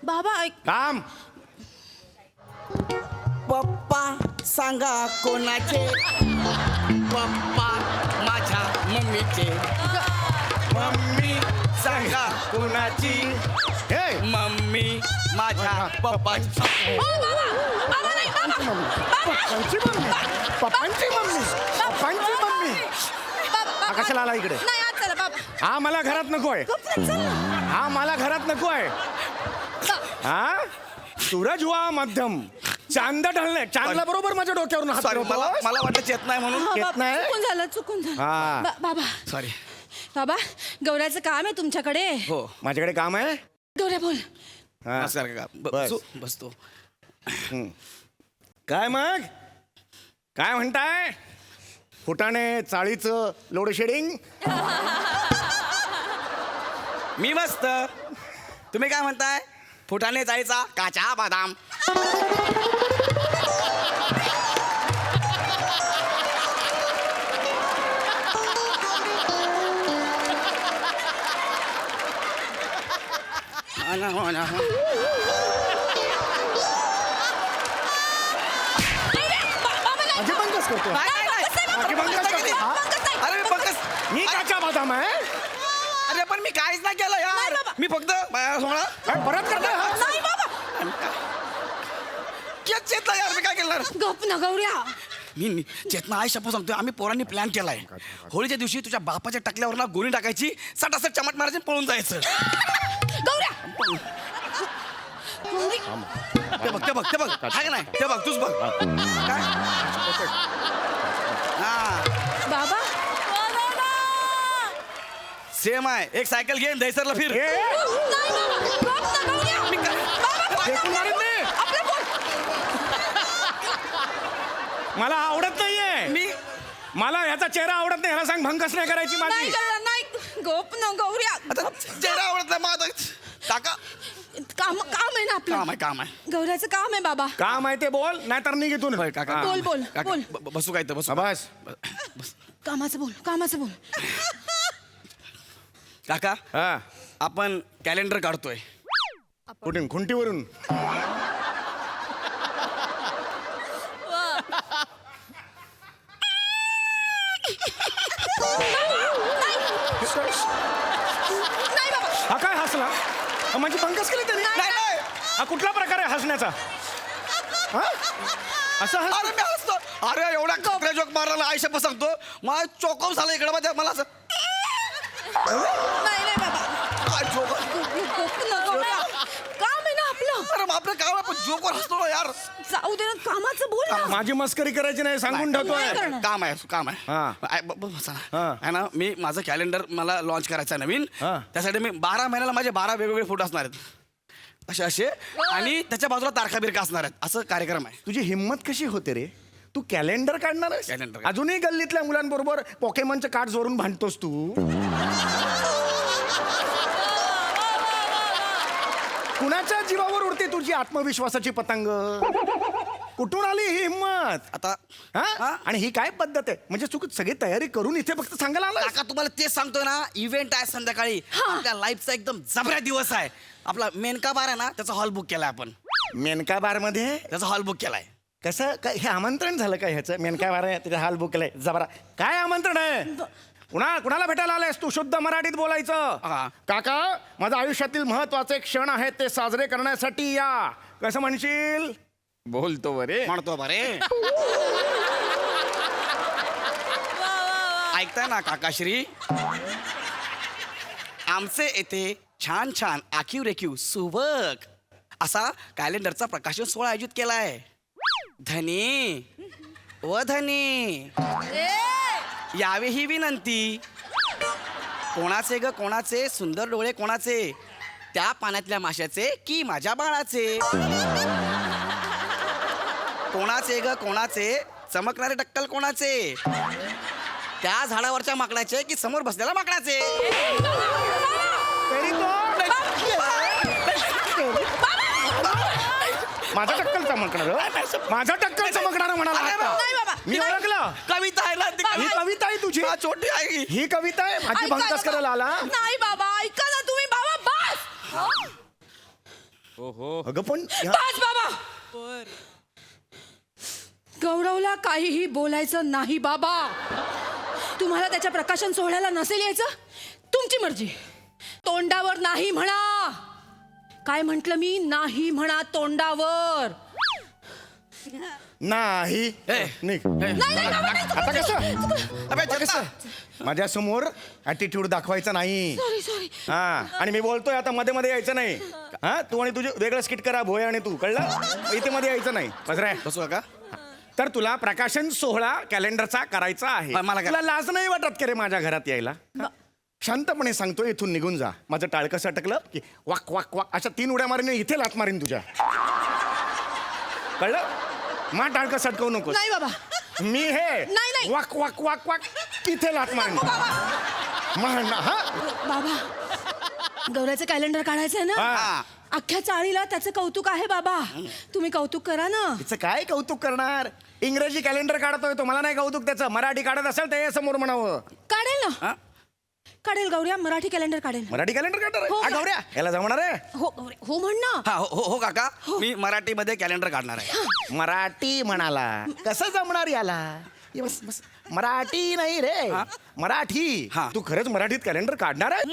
Speaker 2: बाबा ऐक.
Speaker 8: काम.
Speaker 9: पप्पा सांगा कोणाचे पप्पा माझ्या मम्मीचे मम्मी सांगा कोणाची
Speaker 8: हे
Speaker 9: मम्मी माझ्या पप्पाची
Speaker 8: पप्पांची मम्मी पप्पांची मम्मी पप्पांची मम्मी हा कशाला आला इकडे हा मला घरात नकोय हा मला घरात नकोय हा सूरज हुआ मध्यम चांद ढळणे चांदला बरोबर माझ्या डोक्यावरून हात
Speaker 9: सॉरी
Speaker 8: फिरवतो.
Speaker 9: मला वाटतं चेत नाही म्हणून
Speaker 8: येत नाही
Speaker 2: चुकून झालं चुकून झालं
Speaker 8: हा.
Speaker 2: बाबा
Speaker 9: सॉरी
Speaker 2: बाबा गौऱ्याचं काम आहे तुमच्याकडे
Speaker 9: हो
Speaker 8: माझ्याकडे काम आहे
Speaker 2: गौऱ्या बोल
Speaker 8: हा.
Speaker 9: नमस्कार काका
Speaker 8: बस.
Speaker 9: बसतो
Speaker 8: काय मग काय म्हणताय फुटाणे चाळीचं लोड शेडिंग
Speaker 9: मी मस्त तुम्ही काय म्हणताय फुटाने जायचा काचा बदाम हो ना.
Speaker 8: माझे बंकस करतो माझे बंकस करतो हा?
Speaker 9: अरे पंकज
Speaker 8: मी काचा बदाम आहे
Speaker 9: अरे पण मी काहीच नाही केलं यार मी फक्त सोळा
Speaker 8: काय परत करतोय हा?
Speaker 9: चेतला यार मी काय केलं
Speaker 2: गप ना गौऱ्या
Speaker 9: मी चेतना आई शपथ सांगतोय आम्ही पोरांनी प्लॅन केलाय होळीच्या दिवशी तुझ्या बापाच्या टकल्यावर ना गोळी टाकायची सटासट चमट मारायची आणि पळून जायचं
Speaker 2: गौऱ्या
Speaker 9: ते बघ हाय का नाही ते बघ तूच बघ काय हा
Speaker 2: बाबा
Speaker 9: सेम आहे एक सायकल घेऊन दहीसरला फिर
Speaker 8: ए,
Speaker 2: नाही बाबा गप ना गौऱ्या
Speaker 9: मी काय-
Speaker 2: बाबा
Speaker 8: फेकून मारीन मी. मला आवडत नाहीये
Speaker 9: मी
Speaker 8: मला ह्याचा चेहरा आवडत नाही ह्याला सांग भंकस नाही करायची
Speaker 2: नाही
Speaker 8: माझी
Speaker 2: गौऱ्या नाही गप ना गौऱ्या
Speaker 9: आता चेहरा आवडत नाही माझा काका
Speaker 2: काम आहे ना आपलं
Speaker 9: काम आहे
Speaker 2: गौऱ्याचं काम आहे बाबा
Speaker 8: काम आहे ते बोल नाहीतर निघ इथून
Speaker 9: होय, काका
Speaker 8: हा.
Speaker 2: बोल बोल
Speaker 9: काका,
Speaker 2: बोल
Speaker 9: बसू काय तर बसू
Speaker 8: बस
Speaker 2: कामाचं बोल
Speaker 9: काका
Speaker 8: हा
Speaker 9: आपण कॅलेंडर काढतोय
Speaker 8: कुठून खुंटीवरून
Speaker 2: नाही बाबा
Speaker 8: हा काय हसला हा, माझी भंकस केली त्याने
Speaker 9: नाही, नाही.
Speaker 8: हा कुठला प्रकार आहे हसण्याचा हा असं हस
Speaker 9: अरे मी हसतो अरे एवढा कपडे जोक मारला आई शपथ सांगतो मला चोकअप झालं इकडे मध्ये मला असं
Speaker 2: नाही बाबा
Speaker 9: काय जोक
Speaker 2: गप ना गौऱ्या काम आहे ना आपलं
Speaker 9: अरे मग आपलं काम आहे पण जोकवर हसतो ना यार
Speaker 2: जाऊ दे ना कामाचं बोल ना
Speaker 8: माझी मस्करी करायची नाही सांगून
Speaker 2: नाही
Speaker 8: ठेवतोय
Speaker 2: करणार.
Speaker 9: काम आहे
Speaker 8: हा.
Speaker 9: बसा
Speaker 8: हा.
Speaker 9: आहे ना मी माझं कॅलेंडर मला लॉन्च करायचं आहे नवीन
Speaker 8: हा.
Speaker 9: त्यासाठी मी 12 महिन्याला माझे 12 वेगवेगळे फोटो असणार आहेत असे आणि त्याच्या बाजूला तारखा बिरखा असणार आहेत असं कार्यक्रम आहे
Speaker 8: तुझी हिंमत कशी होते रे तू कॅलेंडर काढणार आहेस?
Speaker 9: कॅलेंडर.
Speaker 8: अजूनही गल्लीतल्या मुलांबरोबर पोकेमॉनचं कार्ड जोरून भांडतोस तू कुणाच्या जीवावर उडते तुझी आत्मविश्वासाची पतंग कुठून आली ही हिंमत
Speaker 9: आता
Speaker 8: हा?
Speaker 9: हा?
Speaker 8: आणि ही काय पद्धत आहे म्हणजे चुक सगळी तयारी करून इथे फक्त सांगायला आला
Speaker 9: काका तुम्हाला तेच सांगतोय ना इव्हेंट आहे संध्याकाळी आपल्या लाईफचा एकदम जबऱ्या दिवस आहे आपला मेनका बार आहे ना त्याचा हॉल बुक केलाय आपण
Speaker 8: मेनका बार मध्ये
Speaker 9: त्याचा हॉल बुक केलाय
Speaker 8: कसं काय हे आमंत्रण झालं काय ह्याचं मेनका बार आहे त्याचा हाल बुक केलाय जबरा काय आमंत्रण आहे कुणाला भेटायला आलायस तू शुद्ध मराठीत बोलायचं
Speaker 9: हा.
Speaker 8: काका माझ्या आयुष्यातील महत्वाचे क्षण आहेत ते साजरे करण्यासाठी या कसं म्हणशील बोलतो बरे
Speaker 9: म्हणतो बरे ऐकताय ना काकाश्री आमचे येथे छान छान आखीव रेखीव सुबक असा कॅलेंडरचा प्रकाशन सोहळा आयोजित केलाय धनी व धनी यावे ही विनंती कोणाचे ग कोणाचे सुंदर डोळे कोणाचे त्या पाण्यातल्या माशाचे की माझ्या बाळाचे कोणाचे ग कोणाचे चमकणारे टक्कल कोणाचे त्या झाडावरच्या माकडाचे की समोर बसलेल्या माकडाचे
Speaker 8: तरी तो माझा टक्कल चमकणार माझा टक्कल चमकणार म्हणाला
Speaker 9: अरे
Speaker 8: आता.
Speaker 2: नाही बाबा.
Speaker 8: मी ओळखलं
Speaker 9: कविता आहे ना ती
Speaker 8: ही कविता आहे तुझी
Speaker 9: हा, छोटी आहे की.
Speaker 8: ही कविता आहे माझी
Speaker 2: ऐका
Speaker 8: भंकस
Speaker 2: ना
Speaker 8: करायला आला
Speaker 2: नाही बाबा ऐका ना तुम्ही बाबा बस
Speaker 8: अगं पण
Speaker 2: बस बाबा
Speaker 10: गौरवला काहीही बोलायचं नाही बाबा. तुम्हाला त्याच्या प्रकाशन सोहळ्याला नसेल यायचं, तुमची मर्जी. तोंडावर नाही म्हणा. काय म्हंटल मी? नाही म्हणा तोंडावर.
Speaker 8: नाही निघ. आता कसं माझ्या समोर ऍटिट्यूड दाखवायचा नाही.
Speaker 10: सॉरी.
Speaker 8: हा आणि मी बोलतोय आता मध्ये मध्ये यायचं नाही. हा तू आणि तुझे वेगळं स्किट करा भोय आणि तू कळलं. इथे मध्ये यायचं नाही. बस रे.
Speaker 9: बसू का?
Speaker 8: तर तुला प्रकाशन सोहळा कॅलेंडरचा करायचा आहे.
Speaker 9: मला काय-
Speaker 8: तुला लाज नाही वाटत का रे माझ्या घरात यायला? हा? शांतपणे सांगतो इथून निघून जा. माझं टाळ कसं अटकलं की वाक वाक वाक अशा 3 उड्या मारीन इथे लात मारीन तुझ्या. कळलं? मा टाळ कसं अटकवू नको.
Speaker 10: नाही बाबा.
Speaker 8: मी हे
Speaker 10: नाही.
Speaker 8: वाक वाक वाक वाक इथे लात मारीन. हा
Speaker 10: बाबा गौऱ्याचं कॅलेंडर काढायचंय ना.
Speaker 8: हा.
Speaker 10: अख्ख्या चाळीला त्याचं कौतुक आहे बाबा. तुम्ही कौतुक करा ना.
Speaker 8: तिचं काय कौतुक करणार? इंग्रजी कॅलेंडर काढतोय तो. मला नाही कौतुक त्याचं. मराठी काढत असेल ते समोर म्हणावं.
Speaker 10: काढेल ना.
Speaker 8: हा?
Speaker 10: काढेल गौऱ्या. मराठी कॅलेंडर काढेल.
Speaker 8: मराठी कॅलेंडर काढणार
Speaker 10: हो.
Speaker 8: आहे? हा, गौऱ्या याला जमणार आहे?
Speaker 10: हो गौऱ्या. हो म्हण ना.
Speaker 9: हा हो काका, मी मराठीमध्ये कॅलेंडर काढणार आहे.
Speaker 8: मराठी म्हणाला. कसं जमणार याला? ये बस बस. मराठी नाही रे, मराठी.
Speaker 9: हा.
Speaker 8: तू खरंच मराठीत कॅलेंडर काढणार आहे?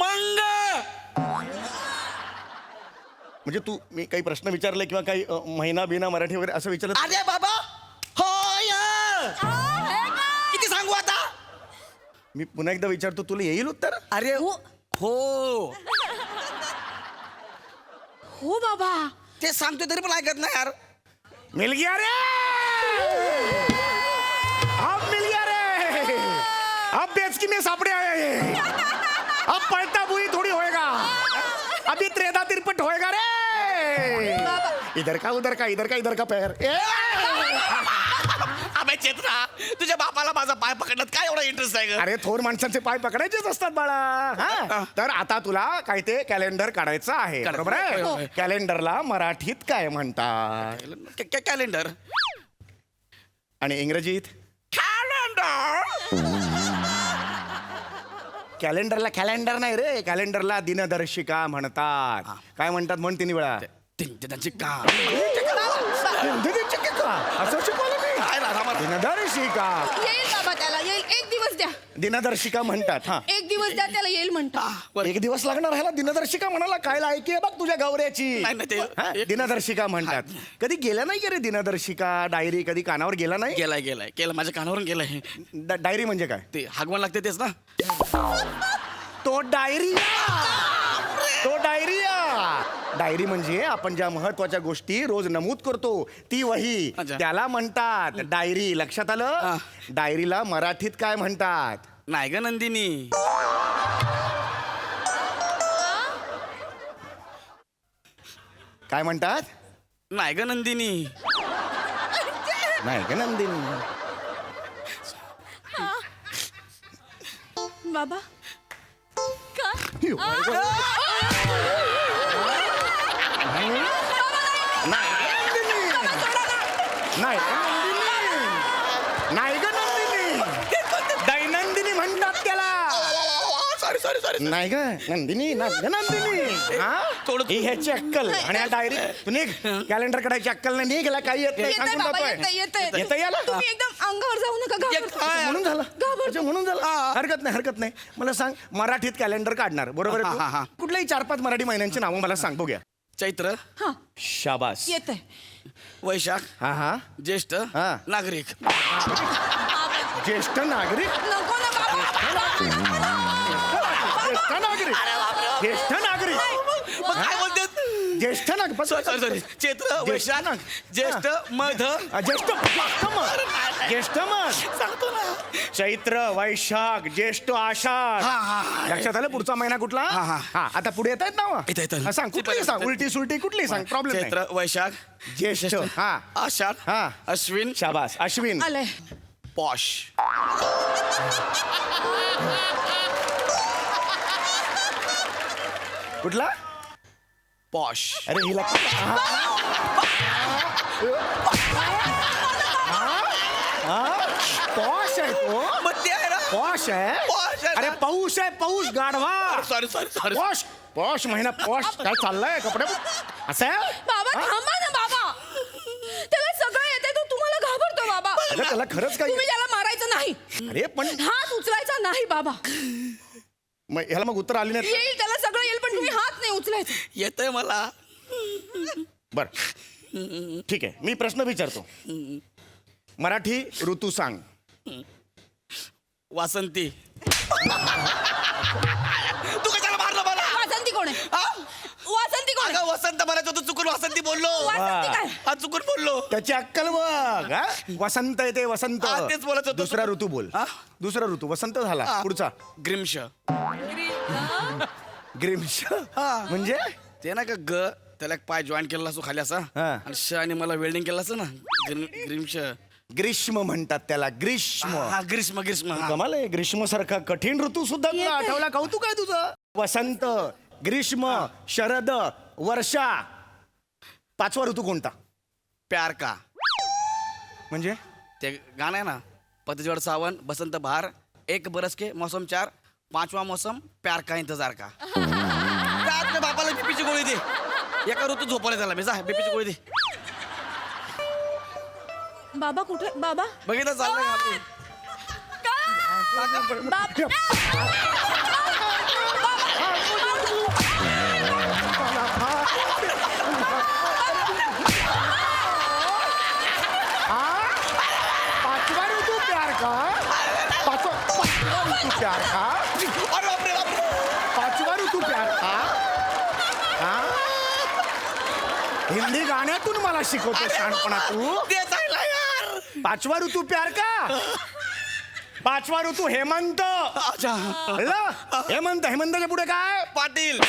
Speaker 8: म्हणजे तू मी काही प्रश्न विचारले किंवा काही महिना बिना मराठी वगैरे असं विचारलं?
Speaker 9: अरे बाबा होय. किती सांगू आता?
Speaker 8: मी पुन्हा एकदा विचारतो, तुला येईल उत्तर?
Speaker 9: अरे हो
Speaker 10: हो बाबा.
Speaker 9: ते सांगतोय तरी पण ऐकत नाही यार.
Speaker 8: मिल गया रे. अब मिल गया रे. अब बेच की में सापड़े आए हैं. अब पलटा बुई थोड़ी होएगा. अभी त्रेधा तिरपट होएगा रे. इधर का उधर का, इधर का इधर का पैर.
Speaker 9: अबे चेतना, तुझ्या बापाला माझा पाय पकडण्यात काय एवढा इंटरेस्ट आहे?
Speaker 8: अरे थोर माणसांचे पाय पकडायचेच असतात बाळा. हा? तर आता तुला काय ते कॅलेंडर काढायचं आहे, बरोबर आहे? कॅलेंडरला मराठीत काय म्हणतात?
Speaker 9: कॅलेंडर.
Speaker 8: आणि इंग्रजीत? कॅलेंडरला कॅलेंडर नाही रे, कॅलेंडरला दिनदर्शिका म्हणतात. काय म्हणतात म्हण 3 वेळा?
Speaker 9: त्यांची का
Speaker 8: असं शिकवलं मी. दिनदर्शिका.
Speaker 10: येईल बाबा त्याला. येईल. एक दिवस द्या.
Speaker 8: दिनदर्शिका म्हणतात. हा,
Speaker 10: एक दिवस द्या त्याला. येईल म्हणता.
Speaker 8: 1 दिवस लागणार ह्याला दिनदर्शिका म्हणाला. काय लायकी आहे बघ तुझ्या गौऱ्याची.
Speaker 9: नाही, ते-
Speaker 8: हा, दिनदर्शिका म्हणतात. कधी गेला नाही का रे दिनदर्शिका डायरी? कधी कानावर गेला नाही?
Speaker 9: गेलाय केलं माझ्या कानावरून गेलाय.
Speaker 8: डायरी म्हणजे काय?
Speaker 9: ते हागवण लागते तेच ना.
Speaker 8: तो डायरिया. तो डायरिया. डायरी म्हणजे आपण ज्या महत्वाच्या गोष्टी रोज नमूद करतो ती वही,
Speaker 9: अच्छा.
Speaker 8: त्याला म्हणतात डायरी. लक्षात आलं? डायरीला मराठीत काय म्हणतात?
Speaker 9: नाही ग नंदिनी.
Speaker 8: काय म्हणतात?
Speaker 9: नाही ग नंदिनी.
Speaker 8: नाही का नंदिनी?
Speaker 10: बाबा
Speaker 8: नाही नाही ग नंदिनी. दैनंदिनी म्हणतात त्याला.
Speaker 9: सॉरी.
Speaker 8: नाही ग नंदिनी. नाही ग नंदिनी. हा? ही ह्याची अक्कल आणि या डायरी. तू निघ. कॅलेंडर काढायची अक्कल नाही. निघ. काही येत नाही.
Speaker 10: येतंय
Speaker 8: सांगून
Speaker 10: बाबा.
Speaker 8: जातोय.
Speaker 10: येतंय.
Speaker 8: येतंय याला?
Speaker 10: तुम्ही एकदम अंगावर जाऊ नका. घाबरतो.
Speaker 8: म्हणून झालं. अच्छा, म्हणून झालं. हरकत नाही. मला सांग, मराठीत कॅलेंडर काढणार बरोबर आहे
Speaker 9: हा.
Speaker 8: तू? कुठल्याही 4-5 मराठी महिन्यांची नावं मला सांग बघूया.
Speaker 9: चैत्र,
Speaker 10: हा.
Speaker 8: शाबास.
Speaker 10: येतंय.
Speaker 9: वैशाख,
Speaker 8: हा.
Speaker 9: ज्येष्ठ,
Speaker 8: हा.
Speaker 9: नागरिक.
Speaker 8: ज्येष्ठ नागरिक.
Speaker 10: नको ना बाबा.
Speaker 8: ज्येष्ठ नागरिक. ज्येष्ठ नागरिक.
Speaker 9: मग काय बोलतेस?
Speaker 8: ज्येष्ठ नागरिक.
Speaker 9: सॉरी. चैत्र, वैशाख, ज्येष्ठ, मध.
Speaker 8: ज्येष्ठ मग
Speaker 9: सांगतो ना.
Speaker 8: चैत्र, वैशाख, ज्येष्ठ, आषाढ. लक्षात आलं? पुढचा महिना कुठला? हा. आता पुढे येत आहेत
Speaker 9: येतायत.
Speaker 8: ना? सांग कुठली सांग. उलटी सुलटी कुठली सांग. प्रॉब्लेम नाही.
Speaker 9: चैत्र, वैशाख,
Speaker 8: ज्येष्ठ. हा.
Speaker 9: आषाढ,
Speaker 8: हा.
Speaker 9: अश्विन,
Speaker 8: शाबास. अश्विन.
Speaker 10: आलंय.
Speaker 9: पॉश.
Speaker 8: कुठला?
Speaker 9: पॉश.
Speaker 8: अरे हिला पॉश आहे तो.
Speaker 9: मग ते आहे ना.
Speaker 8: पॉश आहे.
Speaker 9: पॉश आहे ना.
Speaker 8: अरे पाऊस आहे. पाऊस गाढवा.
Speaker 9: सॉरी.
Speaker 8: पॉश. पॉश महिना. पॉश काय चाललंय कपडे असं आहे?
Speaker 10: बाबा थांबा ना बाबा. त्याला सगळं येते तो तुम्हाला घाबरतो बाबा.
Speaker 8: अगं, त्याला खरंच काही
Speaker 10: तुम्ही त्याला मारायचं नाही,
Speaker 8: अरे पण
Speaker 10: हात उचलायचा नाही बाबा.
Speaker 8: ह्याला मग उत्तर आली नाही
Speaker 10: येईल त्याला सगळं येईल, पण तुम्ही हात नाही उचलायचा.
Speaker 9: येतंय मला.
Speaker 8: बर ठीक आहे, मी प्रश्न विचारतो. मराठी ऋतू सांग.
Speaker 9: वासंती. तू कशाला मारलं मला?
Speaker 10: वासंती कोण आहे?
Speaker 9: हा?
Speaker 10: वासंती कोण आहे?
Speaker 9: अगं वसंत म्हणायचं होतं, चुकून वासंती बोललो.
Speaker 10: वासंती काय?
Speaker 9: हा चुकून बोललो.
Speaker 8: त्याची अक्कल बघ. हा? वसंत येते वसंत.
Speaker 9: हा, तेच बोलत होतो.
Speaker 8: दुसरा ऋतू बोल.
Speaker 9: हा?
Speaker 8: दुसरा ऋतू वसंत झाला.
Speaker 9: हा.
Speaker 8: पुढचा
Speaker 9: ग्रीम्श.
Speaker 8: ग्रीम्श
Speaker 9: हा.
Speaker 8: म्हणजे
Speaker 9: ते ना का ग त्याला एक पाय जॉईन केला असो खाली असा
Speaker 8: हा.
Speaker 9: आणि श आणि मला वेल्डिंग केलं असं ना. ग्रीम्श.
Speaker 8: ग्रीष्म म्हणतात त्याला. ग्रीष्म.
Speaker 9: हा ग्रीष्म ग्रीष्म. हा.
Speaker 8: कमाल आहे. ग्रीष्म सारखा कठीण ऋतू सुद्धा तुला आठवला. कौतुक आहे तुझं. वसंत, ग्रीष्म, शरद, वर्षा. पाचवा ऋतू कोणता?
Speaker 9: प्यार का.
Speaker 8: म्हणजे
Speaker 9: ते गाणं आहे ना, पतझड़ सावन बसंत बहार, एक बरस के मौसम 4, 5वां मौसम प्यार का इंतजार का. आपल्या बापाला बीपीची गोळी दे. एका ऋतू झोपवले त्याला मी. जा बीपीची गोळी दे.
Speaker 10: बाबा कुठे? बाबा
Speaker 9: बघितलं चाललंय आपलं.
Speaker 8: पाचवा ऋतू प्यार का. पाचवा ऋतू प्यार का.
Speaker 9: अरे बापरे बापरे.
Speaker 8: पाचवा ऋतू प्यार का. हा? हिंदी गाण्यातून मला शिकवतो शहाणपणा तू.
Speaker 9: तेच आहे ना यार.
Speaker 8: पाचवा ऋतू प्यार का. पाचवा ऋतू हेमंत.
Speaker 9: अच्छा.
Speaker 8: कळलं? हेमंत. हेमंतच्या पुढे काय?
Speaker 9: पाटील.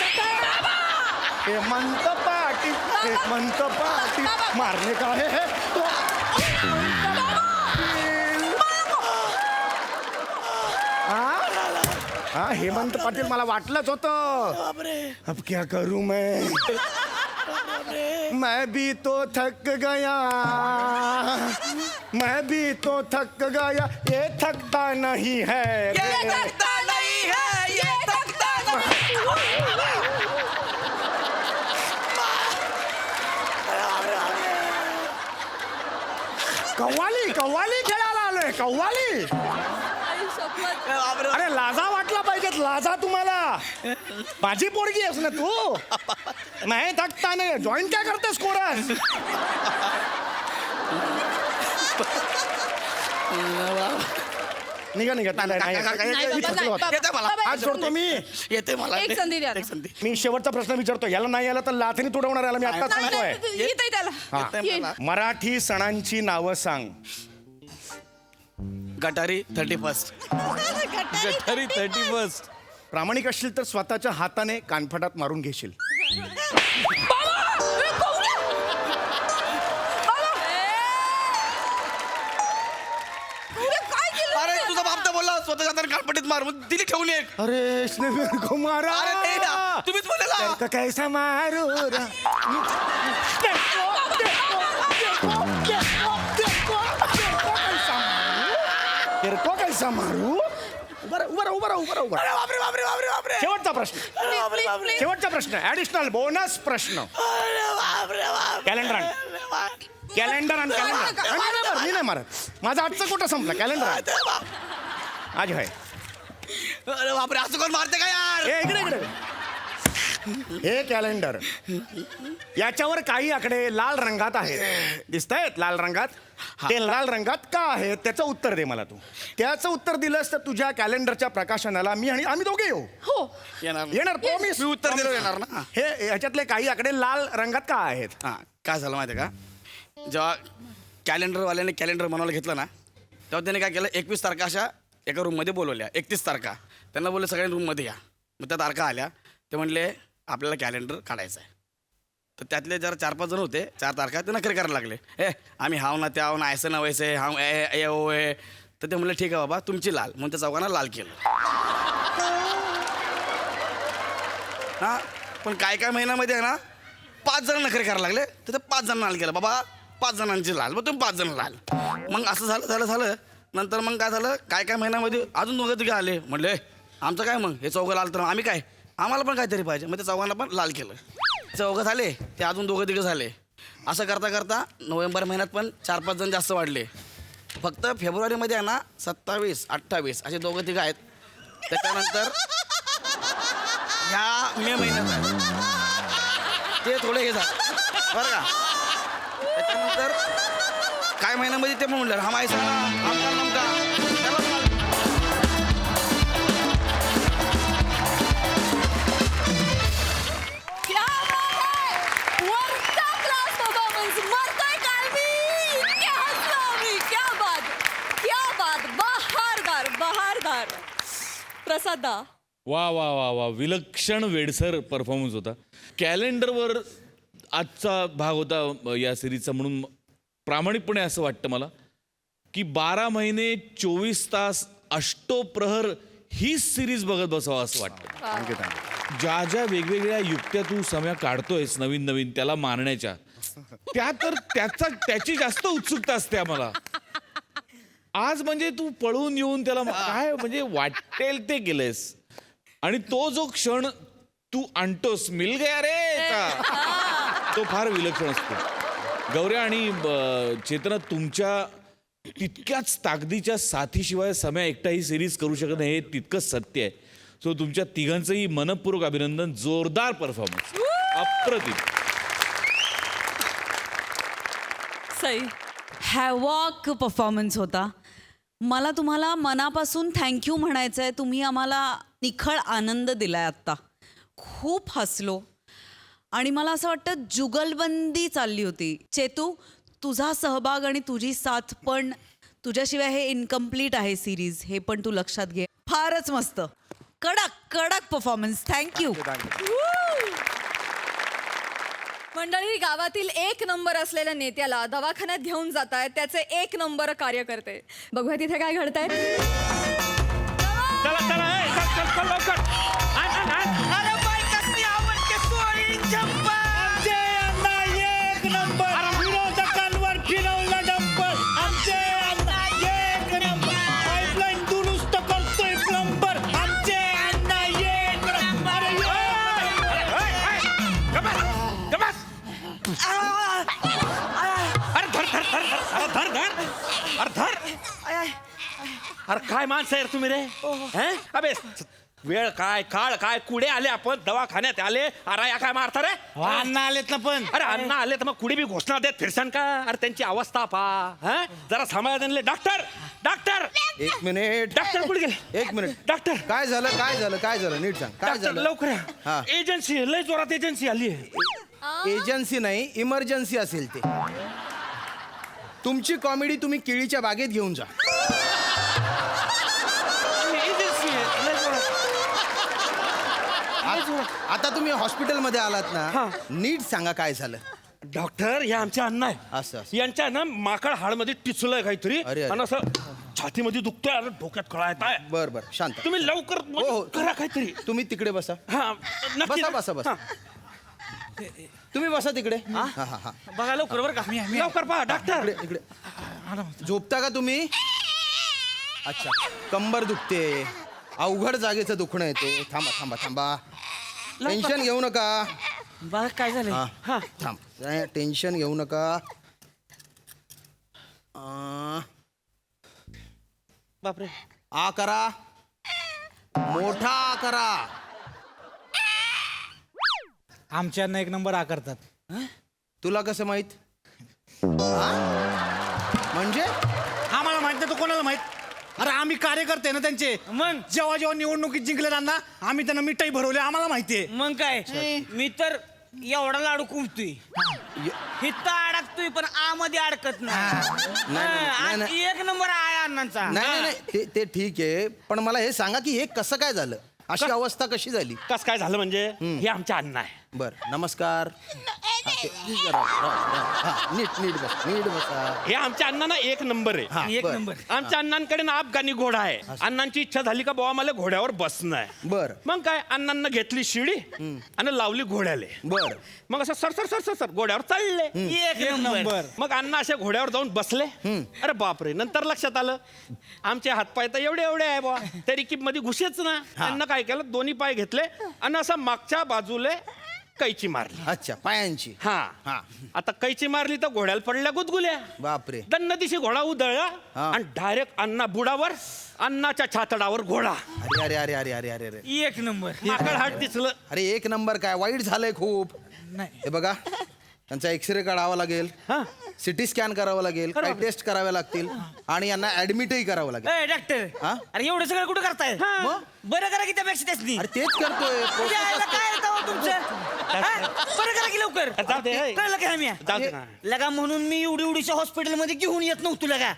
Speaker 8: हेमंत पाटील. हेमंत पाटील. मारणे का हे तो. हा हेमंत पाटील मला वाटलंच होतं. अब क्या करूं मैं भी तो थक गया. मैं भी तो थक गया. ये थकता नहीं है.
Speaker 9: ये थकता नहीं है. ये थकता नहीं.
Speaker 8: कव्वाली कव्वाली खेळायला आलोय. कव्वाली.
Speaker 9: बापरे.
Speaker 8: अरे लाजा वाटला पाहिजेत. लाजा तुम्हाला. माझी पोरगी आहेस ना तू. नाही थकता नाही. जॉईन काय करतेस कोरस. निघा निघा. नाही, नाही,
Speaker 10: नाही,
Speaker 8: मी
Speaker 10: बाबा,
Speaker 8: थकलो होतो.
Speaker 9: येते मला.
Speaker 10: बाबा,
Speaker 8: आज सोडतो मी.
Speaker 9: येते मला.
Speaker 10: एक संधी द्या.
Speaker 9: एक संधी.
Speaker 8: मी शेवटचा प्रश्न विचारतो. याला नाही आला तर लाथीने तुडवणार याला मी आता
Speaker 10: नाही,
Speaker 8: सांगतोय.
Speaker 10: नाही, येतंय त्याला.
Speaker 8: हा.
Speaker 9: येते मला.
Speaker 8: मराठी सणांची नावं सांग.
Speaker 9: गटारी 31.
Speaker 6: गटारी 31.
Speaker 8: प्रामाणिक असशील तर स्वतःच्या हाताने कानफटात मारून घेशील.
Speaker 9: अरे तुझा बाप तर बोलला स्वतःच्या हाताने कानपट्टीत मार. मग दिली ठेवून एक.
Speaker 8: अरे इसने मेरे को मारा.
Speaker 9: अरे ते ना, तुम्हीच बोललेला.
Speaker 8: तेरे को कैसा मारू रा. तेरे को कैसा मारू. उभा राहा, उभा राहा, उभा राहा, उभा राहा, उभा
Speaker 9: अरे
Speaker 8: राहा.
Speaker 9: बापरे बापरे बापरे बापरे.
Speaker 8: शेवटचा प्रश्न.
Speaker 9: अरे बापरे बापरे.
Speaker 8: शेवटचा प्रश्न. ऍडिशनल बोनस प्रश्न.
Speaker 9: अरे बापरे बापरे.
Speaker 8: कॅलेंडर आण. कॅलेंडर आण. कॅलेंडर. मी नाही मारत. माझा आजचं कुठं संपला. कॅलेंडर आण. आज आहे.
Speaker 9: अरे बापरे. असं कोण मारते का यार.
Speaker 8: हे इकडे इकडे. हे कॅलेंडर. याच्यावर काही आकडे लाल रंगात आहेत. दिसतायत लाल रंगात. ते लाल रंगात का आहेत त्याचं उत्तर दे मला तू. त्याचं उत्तर दिलंस तर तुझ्या कॅलेंडरच्या प्रकाशनाला मी आणि आम्ही दोघे येऊ.
Speaker 10: हो.
Speaker 9: येणार
Speaker 8: येणार प्रॉमिस.
Speaker 9: मी उत्तर दिलं येणार ना.
Speaker 8: हे ह्याच्यातले काही आकडे लाल रंगात का आहेत.
Speaker 9: हा काय झालं माहिती आहे का, जेव्हा कॅलेंडरवाल्याने कॅलेंडर बनवायला घेतलं ना, तेव्हा त्याने काय केलं, 21 तारखा अशा एका रूममध्ये बोलवल्या. 31 तारखा त्यांना बोलले सगळ्या रूममध्ये या. मग त्या तारखा आल्या. ते म्हणले आपल्याला कॅलेंडर काढायचं आहे. तर त्यातले जरा 4-5 जण होते. 4 तारखा ते नखरे करायला लागले. आम्ही हाव ना त्या ना ऐसे ना वैसे हाव ए ओ ए. तर ते म्हणले ठीक आहे बाबा तुमची लाल. म्हणून त्या चौघांना लाल केलं. हां पण काय महिन्यामध्ये आहे ना 5 जण नखरे करायला लागले. तर ते 5 जण लाल केलं. बाबा 5 जणांची लाल. मग तुम्ही 5 जण लाल. मग असं झालं नंतर मग काय झालं, काय महिन्यामध्ये अजून 2-3 आले. म्हणले आमचं काय मग हे चौघं लाल तर आम्ही काय, आम्हाला पण काहीतरी पाहिजे. मग ते चौघांना पण लाल केलं. चौघं झाले ते अजून 2-3 झाले. असं करता करता नोव्हेंबर महिन्यात पण 4-5 जण जास्त वाढले. फक्त फेब्रुवारीमध्ये आहे ना 27, 28 असे दोघं तिघं आहेत. त्याच्यानंतर ह्या मे महिन्यात आहे. ते थोडे हे झालं बरं का. त्याच्यानंतर काय महिन्यामध्ये ते म्हणलं हा माहिती आमचा नमका त्याला
Speaker 1: क्या बात है! वरचा class performance! मरतोय काय मी! इतके हसलो आम्ही! क्या बात! क्या बात! बहारदार! प्रसाद दा,
Speaker 7: वा वा वा वा विलक्षण वेडसर परफॉर्मन्स होता. कॅलेंडरवर आजचा भाग होता या सिरीजचा म्हणून प्रामाणिकपणे असं वाटतं मला की 12 महिने 24 तास अष्टोप्रहर ही सिरीज बघत बसावं असं वाटतं. ज्या ज्या वेगवेगळ्या युक्त्या तू सम्या काढतोयस नवीन नवीन त्याला मारण्याच्या, त्या तर त्याची जास्त उत्सुकता असते आम्हाला. आज म्हणजे तू पळून येऊन त्याला काय म्हणजे वाटेल ते केलंयस आणि तो जो क्षण तू आणतोस मिल गया रे चा, तो फार विलक्षण असतो. गौऱ्या आणि चेतना तुमच्या तितक्याच ताकदीच्या साथीशिवाय सम्या एकटा ही सिरीज करू शकत नाही हे तितकंच सत्य आहे. सो तुमच्या तिघांचंही मनपूर्वक अभिनंदन. जोरदार परफॉर्मन्स, अप्रतिम.
Speaker 1: सई,
Speaker 11: हॅवॉक परफॉर्मन्स होता. मला तुम्हाला मनापासून थँक्यू म्हणायचं आहे. तुम्ही आम्हाला निखळ आनंद दिलाय आत्ता. खूप हसलो आणि मला असं वाटतं जुगलबंदी चालली होती. चेतू, तुझा सहभाग आणि तुझी साथ पण, तुझ्याशिवाय हे इनकम्प्लीट आहे सिरीज, हे पण तू लक्षात घे. फारच मस्त, कडक परफॉर्मन्स. थँक्यू.
Speaker 1: मंडळी, गावातील 1 नंबर असलेल्या नेत्याला दवाखान्यात घेऊन जातायत त्याचे 1 नंबर कार्य करते. बघूया तिथे काय घडतंय.
Speaker 6: चला चला ए, चल चल चल लवकर. अरे बाई कसली आवडते सोळी चंपा. आमचे अण्णा एक नंबर. विरोधकांवर फिरवला डंपर. आमचे अण्णा एक नंबर. पाईपलाईन दुरुस्त करतोय प्लंबर. आमचे अण्णा एक नंबर. अरे धर धर धर धर धर धर अरे धर. अरे काय माणसं आहे तुम्ही रे. हैं? अबे वेळ काय काळ काय कुडे आले आपण दवाखान्यात आले. अरे या काय मारता रे.
Speaker 8: अण्णा आलेत ना पण.
Speaker 6: अरे अण्णा आले तर मग कुडी बी घोषणा देत फिरसान का. अरे त्यांची अवस्था पा हं? जरा सांभाळा त्यांना. Doctor doctor
Speaker 8: 1 minute.
Speaker 6: डॉक्टर कुठे गेले.
Speaker 8: 1 मिनिट.
Speaker 6: डॉक्टर
Speaker 8: काय झालं नीट सांग. काय
Speaker 6: डॉक्टर
Speaker 8: झालं.
Speaker 6: लवकर
Speaker 8: हा.
Speaker 6: या. एजन्सी लय जोरात एजन्सी आली आहे.
Speaker 8: एजन्सी नाही, इमर्जन्सी असेल ते. तुमची कॉमेडी तुम्ही केळीच्या बागेत घेऊन जा.
Speaker 6: एजन्सी आहे लय जोरात.
Speaker 8: आता तुम्ही हॉस्पिटलमध्ये आलात
Speaker 6: हा.
Speaker 8: ना, नीट सांगा काय झालं.
Speaker 6: डॉक्टर या आमच्या अण्णा आहे.
Speaker 8: असं.
Speaker 6: यांच्या ना माकड हाडमध्ये टिचलंय काहीतरी
Speaker 8: अरे.
Speaker 6: आणि असं छातीमध्ये दुखतोय. अरे डोक्यात कळा येत आहे.
Speaker 8: बर शांत.
Speaker 6: तुम्ही लवकर
Speaker 8: हो.
Speaker 6: करा काहीतरी.
Speaker 8: तुम्ही तिकडे बसा.
Speaker 6: हा नक्की
Speaker 8: बसा. तुम्ही बसा तिकडे. हा.
Speaker 6: बघा लवकर बरं का. लवकर पहा डॉक्टर.
Speaker 8: इकडे झोपता का तुम्ही. अच्छा, कंबर दुखते, अवघड जागेचं दुखणं येते. थांबा. टेन्शन घेऊ नका.
Speaker 6: बघा काय झालं.
Speaker 8: हा थांब. टेन्शन घेऊ नका.
Speaker 6: बापरे.
Speaker 8: आ करा, मोठा आ करा.
Speaker 6: आमच्यांना 1 नंबर आकारतात.
Speaker 8: तुला कसं माहित. म्हणजे
Speaker 6: आम्हाला माहित नाही तर कोणाला माहित. अरे आम्ही कार्यकर्ते ना त्यांचे. मग जेव्हा निवडणुकीत जिंकले त्यांना आम्ही त्यांना मिठाई भरवली. आम्हाला माहितीये.
Speaker 12: मग काय मी तर एवढा लाडू कुंपतोय. हित अडकतोय पण आमध्ये अडकत नाही.
Speaker 8: नाही.
Speaker 12: 1 नंबर आहे अण्णांचा.
Speaker 8: नाही ते ठीक आहे, पण मला हे सांगा की हे कसं काय झालं. अशी अवस्था कशी झाली.
Speaker 6: कस काय झालं म्हणजे हे आमच्या अण्णा आहे.
Speaker 8: बर नमस्कार. नीट बसा.
Speaker 6: हे आमच्या अण्णांना 1 नंबर आहे.
Speaker 12: 1 नंबर.
Speaker 6: आमच्या अण्णांकडे ना अफगाणी घोडा आहे. अण्णांची इच्छा झाली का बाबा मला घोड्यावर बसणं आहे.
Speaker 8: बर.
Speaker 6: मग काय अण्णांना घेतली शिडी आणि लावली घोड्याले.
Speaker 8: बर.
Speaker 6: मग असं सर घोड्यावर चालले.
Speaker 12: 1 नंबर.
Speaker 6: मग अण्णा अशा घोड्यावर जाऊन बसले. अरे बापरे. नंतर लक्षात आलं आमचे हातपाय तर एवढे आहे बा. तरी की मध्ये घुसेच ना. त्यांना काय केलं दोन्ही पाय घेतले आणि असं मागच्या बाजूले
Speaker 8: कैची मारली.
Speaker 6: अच्छा पायांची.
Speaker 8: हा
Speaker 6: हा.
Speaker 8: आता कैची मारली तर घोड्याला पडल्या गुदगुल्या.
Speaker 6: बापरे.
Speaker 8: दन्न दिशी घोडा उधळला
Speaker 6: हा.
Speaker 8: आणि डायरेक्ट अण्णा बुडावर, अण्णाच्या छातडावर घोडा.
Speaker 6: अरे अरे अरे अरे अरे अरे अरे
Speaker 12: एक नंबर.
Speaker 8: माकड हात दिसलं.
Speaker 6: अरे एक नंबर काय वाईट झालंय खूप. हे बघा त्यांचा एक्सरे काढावा लागेल,
Speaker 8: हा.
Speaker 6: सिटी स्कॅन करावं लागेल, काही टेस्ट कराव्या लागतील आणि यांना ऍडमिटही करावं लागेल.
Speaker 12: ए डॉक्टर,
Speaker 6: हा?
Speaker 12: अरे एवढं सगळं कुठं करताय?
Speaker 6: मग?
Speaker 12: बरं करा की त्यापेक्षा त्यासनी.
Speaker 6: अरे तेच करतोय.
Speaker 12: तुझ्या आईला काय येतं हो तुमचं? हा? बरं करा की लवकर.
Speaker 8: जाऊ दे, ए.
Speaker 12: कळलं का आम्ही?
Speaker 8: जाऊ दे ना.
Speaker 12: लगा म्हणून मी एवढीच्या हॉस्पिटलमध्ये घेऊन येत नव्हतो लगा.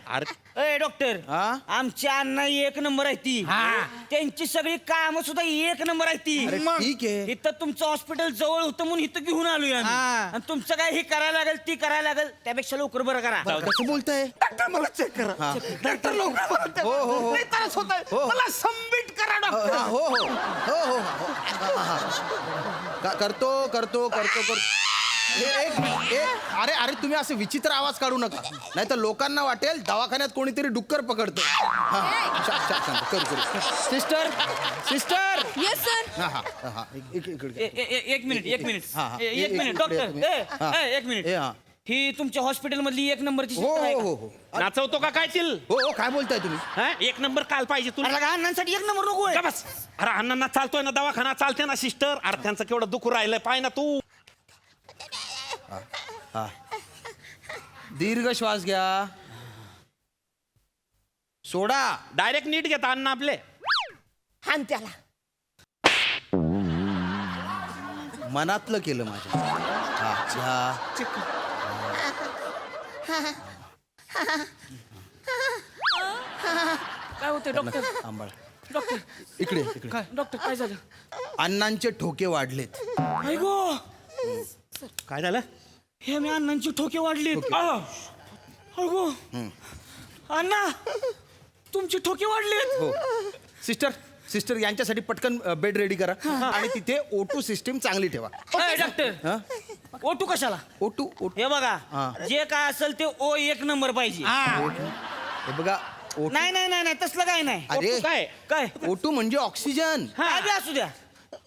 Speaker 12: ए डॉक्टर,
Speaker 6: हा?
Speaker 12: आमची अण्णा एक नंबर आहे ती. त्यांची सगळी कामं सुद्धा एक नंबर आहे ती.
Speaker 6: अरे ठीक आहे.
Speaker 12: इथं तुमचं हॉस्पिटल जवळ होतं म्हणून इथं घेऊन आलोय आम्ही. आणि तुमचं काय हे करायला लागेल ती करायला लागेल त्यापेक्षा लवकर बरं करा.
Speaker 6: कसं बोलताय?
Speaker 8: डॉक्टर मला चेक करा.
Speaker 6: हा.
Speaker 8: डॉक्टर लवकर मला
Speaker 6: हो, हो, हो.
Speaker 8: लई त्रास होतोय.
Speaker 6: हो.
Speaker 8: मला सबमिट करा डॉक्टर.
Speaker 6: हा, हो हो हो हो हो. हा, हा. करतो करतो करतो करतो. अरे अरे तुम्ही असे विचित्र आवाज काढू नका, नाही तर लोकांना वाटेल दवाखान्यात कोणीतरी डुक्कर पकडतो. करू. Sister sister.
Speaker 10: Yes sir.
Speaker 6: हा हा हा इकडे.
Speaker 12: एक मिनिट
Speaker 6: हा, हा.
Speaker 12: एक मिनिट
Speaker 6: इकडे
Speaker 12: डॉक्टर
Speaker 6: तुम्ही. हा.
Speaker 12: एक मिनिट.
Speaker 6: हा.
Speaker 12: ही तुमच्या हॉस्पिटल मधली एक नंबरची
Speaker 6: हो
Speaker 12: सिस्टर आहे
Speaker 6: हो
Speaker 12: का?
Speaker 6: हो हो
Speaker 8: नाचवतो का काय चिल?
Speaker 6: हो हो काय बोलताय तुम्ही?
Speaker 8: हा? एक नंबर काल पाहिजे तुला.
Speaker 12: अरे लगा अण्णांसाठी एक नंबर नको
Speaker 8: का बस. अरे अण्णांना चालतोय ना दवाखाना, चालते ना सिस्टर. अरे त्यांचं केवढं दुखू राहिलंय पाय ना तू.
Speaker 6: हा दीर्घ श्वास घ्या, सोडा.
Speaker 8: डायरेक्ट नीट घेता अण्णा आपले.
Speaker 12: हान त्याला.
Speaker 6: मनातलं केलं माझ्या. हा घ्या.
Speaker 12: काय होतंय डॉक्टर?
Speaker 6: आंबाळ
Speaker 12: डॉक्टर
Speaker 6: इकडे इकडे.
Speaker 12: डॉक्टर काय झालं?
Speaker 6: अण्णांचे ठोके वाढलेत.
Speaker 12: गो
Speaker 8: काय झालं?
Speaker 12: हे मी अण्णांची ठोके वाढलीत. अगो अण्णा तुमचे ठोके वाढलेत.
Speaker 6: हो सिस्टर सिस्टर यांच्यासाठी पटकन बेड रेडी करा आणि तिथे O2 सिस्टीम चांगली ठेवा.
Speaker 12: डॉक्टर ओटू कशाला?
Speaker 6: O2
Speaker 12: हे बघा
Speaker 6: हा.
Speaker 12: जे काय असेल ते ओ एक नंबर पाहिजे.
Speaker 6: हे बघा O2.
Speaker 12: नाही नाही नाही नाही तसलं काय नाही.
Speaker 6: अरे
Speaker 8: काय
Speaker 12: काय
Speaker 6: O2 म्हणजे ऑक्सिजन.
Speaker 12: काय बी असू द्या.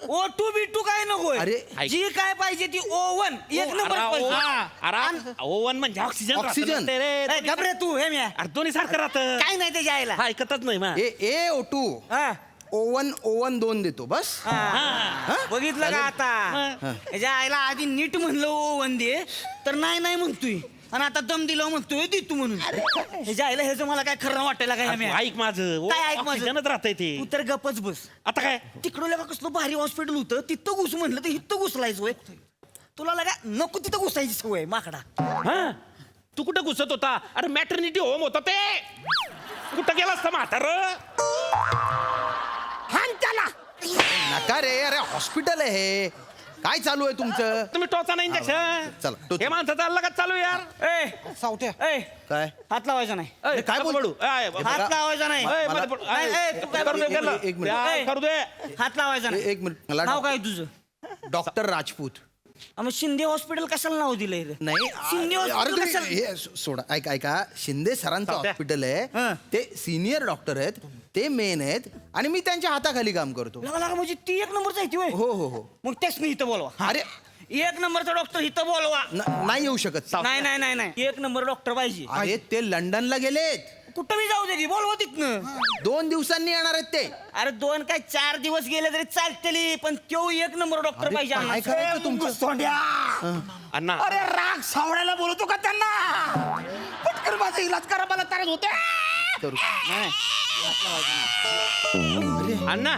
Speaker 12: ओ टू बी टू काय नको.
Speaker 6: अरे,
Speaker 12: जी काय पाहिजे ती O1 एक नंबर पाहिजे.
Speaker 8: ओवन म्हणजे ऑक्सिजन.
Speaker 6: ऑक्सिजन.
Speaker 12: ए, घाबरे तू हे म्या
Speaker 8: अरे दोन्ही सारखं राहतं.
Speaker 12: काय नाही त्याच्या आईला.
Speaker 8: हा, ऐकतच नाही मा.
Speaker 6: ए O2
Speaker 12: हा.
Speaker 6: O1 2 देतो बस.
Speaker 12: हा. बघितलं का आता त्याच्या आईला आधी नीट म्हणलं O1 दे तर नाही नाही म्हणतोय आणि आता दम दिलं म्हणतोय दे तू म्हणून. ह्याच्या आईला ह्याचं मला काय खरं वाटायला काय म्या.
Speaker 8: ऐक माझं.
Speaker 12: काय ऐक माझं?
Speaker 8: ऑक्सिजनच राहतंय ते.
Speaker 12: तू तर गपच बस.
Speaker 8: आता काय?
Speaker 12: तिकडं लगा कसलं भारी हॉस्पिटल होतं तिथं घुस म्हणलं तर इथं घुसलायच होय. तुला लगा नको तिथं घुसायची सवय माकडा.
Speaker 8: हा? तू कुठं घुसत होता? अरे मॅटर्निटी होम होता ते. कुठं गेला असता म्हातार? हान त्याला.
Speaker 6: नका रे, अरे हॉस्पिटल आहे हे. काय चालू आहे तुमचं?
Speaker 8: तुम्ही टोचा ना इंजेक्शन.
Speaker 6: चला, टोचा.
Speaker 8: हे माणसाचा अल्ला का चालू आहे यार?
Speaker 12: ए
Speaker 6: सावट्या
Speaker 12: ए
Speaker 6: काय?
Speaker 12: हात लावायचा नाही.
Speaker 8: ए,
Speaker 6: काय बोल-
Speaker 8: पडू? ए,
Speaker 12: हात लावायचा नाही.
Speaker 8: ए,
Speaker 6: मला-
Speaker 8: मध्ये पडू.
Speaker 12: नाही, ए, तू काय
Speaker 8: करू दे
Speaker 6: एक-
Speaker 8: त्याला.
Speaker 6: एक मिनिट.
Speaker 8: या,
Speaker 12: ए.
Speaker 8: करू दे.
Speaker 12: हात लावायचा नाही.
Speaker 6: एक मिनिट मला
Speaker 12: नाव काय तुझं?
Speaker 6: डॉक्टर राजपूत.
Speaker 12: मग शिंदे हॉस्पिटल कशाला नाव दिलंय रे?
Speaker 6: नाही
Speaker 12: शिंदे
Speaker 6: अरे
Speaker 12: हॉस्पिटल
Speaker 6: तुम्ही
Speaker 12: कशाला?
Speaker 6: हे सोडा. ऐका शिंदे सरांचं
Speaker 8: चालतंय.
Speaker 6: हॉस्पिटल
Speaker 12: हं.
Speaker 6: आहे. ते सिनियर डॉक्टर आहेत, ते मेन आहेत आणि मी त्यांच्या हाताखाली काम करतो.
Speaker 12: लगा लगा म्हणजे ती एक नंबरच आहे ती होय.
Speaker 6: हो हो हो.
Speaker 12: मग त्याच मी इथं बोलवा.
Speaker 6: अरे
Speaker 12: एक नंबरचा डॉक्टर इथं बोलवा.
Speaker 6: नाही येऊ शकत.
Speaker 12: नाही नाही नाही नाही एक नंबर डॉक्टर पाहिजे.
Speaker 6: अरे ते लंडनला गेलेत.
Speaker 12: कुठं बी जाऊ दे की बोलवा तिथनं.
Speaker 6: 2 दिवसांनी येणार आहेत ते.
Speaker 12: अरे 2 काय 4 दिवस गेले तरी चालतेली पण तो एक नंबर डॉक्टर
Speaker 6: अरे,
Speaker 12: पाहिजे.
Speaker 6: काय
Speaker 12: आम्हाला.
Speaker 6: करायचं तुमचं?
Speaker 8: अण्णा
Speaker 12: अरे राग सावळ्याला बोलतो का त्यांना? पटकन माझा इलाज करा मला त्रास होते.
Speaker 6: करू.
Speaker 8: अण्णा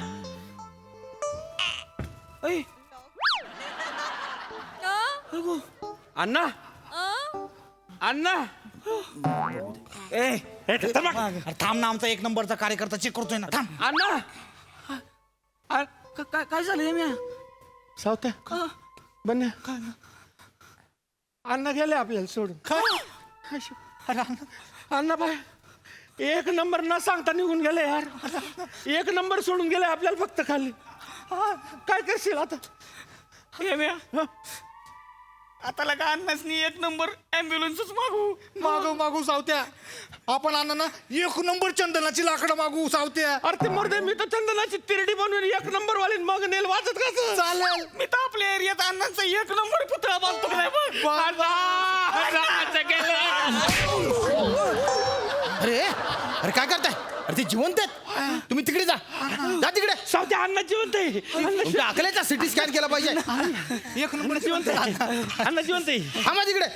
Speaker 8: अण्णा अण्णा
Speaker 12: ए
Speaker 8: हे थांबा.
Speaker 12: अरे थांब ना आमचा एक नंबरचा कार्यकर्ता चेक करतोय ना. थांब.
Speaker 8: अण्णा
Speaker 12: काय झालं हे म्या?
Speaker 8: सावत्या बन्या अण्णा गेले आपल्याला सोडून. अण्णा बाय एक नंबर न सांगता निघून गेले यार. एक नंबर सोडून गेले आपल्याला फक्त खाली. काय करशील आता?
Speaker 12: हे म्या आता लगा अन्नासनी 1 नंबर ॲम्ब्युलन्सच
Speaker 8: मागू मागू सावत्या आपण अण्णांना 1 नंबर चंदनाची लाकडं मागू सावत्या.
Speaker 6: अरे ते मोरदे मी तर चंदनाची तिरडी बनवून 1 नंबर वाली मग नेल वाचत कसं
Speaker 8: चालेल.
Speaker 12: मी तर आपल्या एरियात अण्णांचा 1 नंबर पुतळा बांधतो का नाही बघ.
Speaker 8: अरे अरे काय करताय? अरे ते जिवंत आहेत. तुम्ही तिकडे जा जा तिकडे.
Speaker 6: सावत्या अण्णा जिवंत आहे
Speaker 8: तुमच्या अकलेचा सिटी स्कॅन केला पाहिजे.
Speaker 6: 1 नंबर जिवंत आहे अण्णा जिवंत आहे.
Speaker 8: हा मग तिकडे.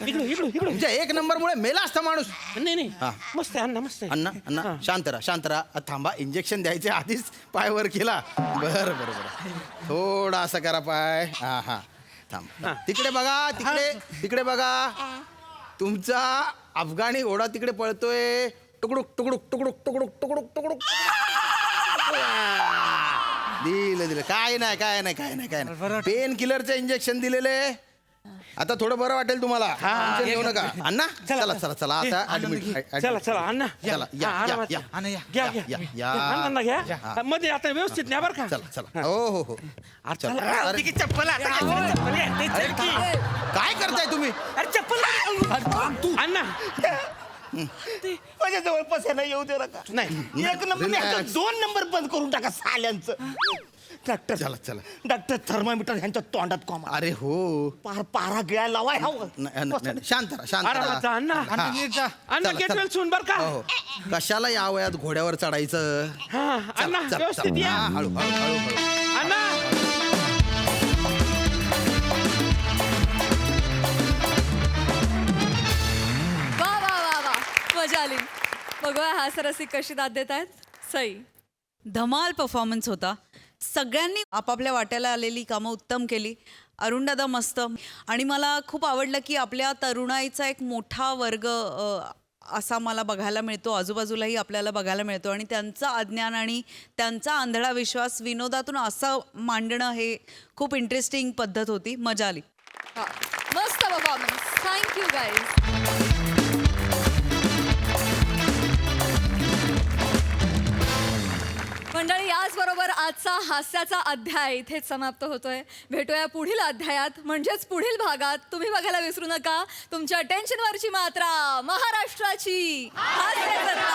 Speaker 6: इकडे
Speaker 8: तुमच्या 1 नंबरमुळे मेला असता माणूस.
Speaker 6: नाही
Speaker 8: हा.
Speaker 6: मस्त आहे अण्णा मस्त आहे.
Speaker 8: अण्णा अण्णा शांत राहा थांबा. इंजेक्शन द्यायचे आधीच पाय वर केला. बरं थोडा असं करा पाय. हा थांब. तिकडे बघा तिकडे बघा. तुमचा अफगाणी घोडा तिकडे पळतोय. टुकडुक टुकडुक टुकडुक टुकडुक टुकडुक टुकडुक. दिलं काय नाही. पेन किलरचं इंजेक्शन दिलेले. आता थोडं बरं वाटेल तुम्हाला. टेन्शन घेऊ नका. अण्णा चला आता ऍडमिट.
Speaker 6: चला अण्णा
Speaker 8: चला
Speaker 6: आरामात.
Speaker 8: या
Speaker 6: अण्णा घ्या मध्ये आता व्यवस्थित नाही बरं का.
Speaker 8: चला हो चला. अरे,
Speaker 12: चप्पल
Speaker 8: काय करताय तुम्ही?
Speaker 6: अण्णा
Speaker 12: माझ्या जवळ पसायला येऊ दे नका.
Speaker 6: नाही
Speaker 12: 1 नंबर नाही, आता 2 नंबर बंद करून टाका साल्यांचं. डॉक्टर
Speaker 8: चला.
Speaker 12: डॉक्टर थर्मामीटर ह्यांच्या तोंडात कॉमा.
Speaker 8: अरे हो
Speaker 12: पारा गिळा लावाय हवं.
Speaker 8: नाही, शांत राहा.
Speaker 6: आरामात जा, अण्णा.
Speaker 8: हा.
Speaker 6: अण्णा
Speaker 8: चला,
Speaker 6: गेट
Speaker 8: चला.
Speaker 6: वेल सुन बर का.
Speaker 8: हो. कशाला या वयात घोड्यावर चढायचं?
Speaker 6: हा अण्णा व्यवस्थित या.
Speaker 8: हा, हळू.
Speaker 6: अण्णा
Speaker 1: वा मजा आली. बघूया हास्यरसिक कशी दाद देत आहेत. सई.
Speaker 11: धमाल परफॉर्मन्स होता. सगळ्यांनी आपापल्या वाट्याला आलेली कामं उत्तम केली. अरुणदादा मस्त. आणि मला खूप आवडलं की आपल्या तरुणाईचा एक मोठा वर्ग असा मला बघायला मिळतो. आजूबाजूलाही आपल्याला बघायला मिळतो. आणि त्यांचं अज्ञान आणि त्यांचा आंधळा विश्वास विनोदातून असं मांडणं हे खूप इंटरेस्टिंग पद्धत होती. मजा आली.
Speaker 1: मस्त परफॉर्मन्स. Thank you guys. मंडळी याचबरोबर आजचा हास्याचा अध्याय इथेच समाप्त होतोय. भेटूया पुढील अध्यायात म्हणजेच पुढील भागात. तुम्ही बघायला विसरू नका तुमच्या टेन्शनवरची मात्रा महाराष्ट्राची हास्यजत्रा.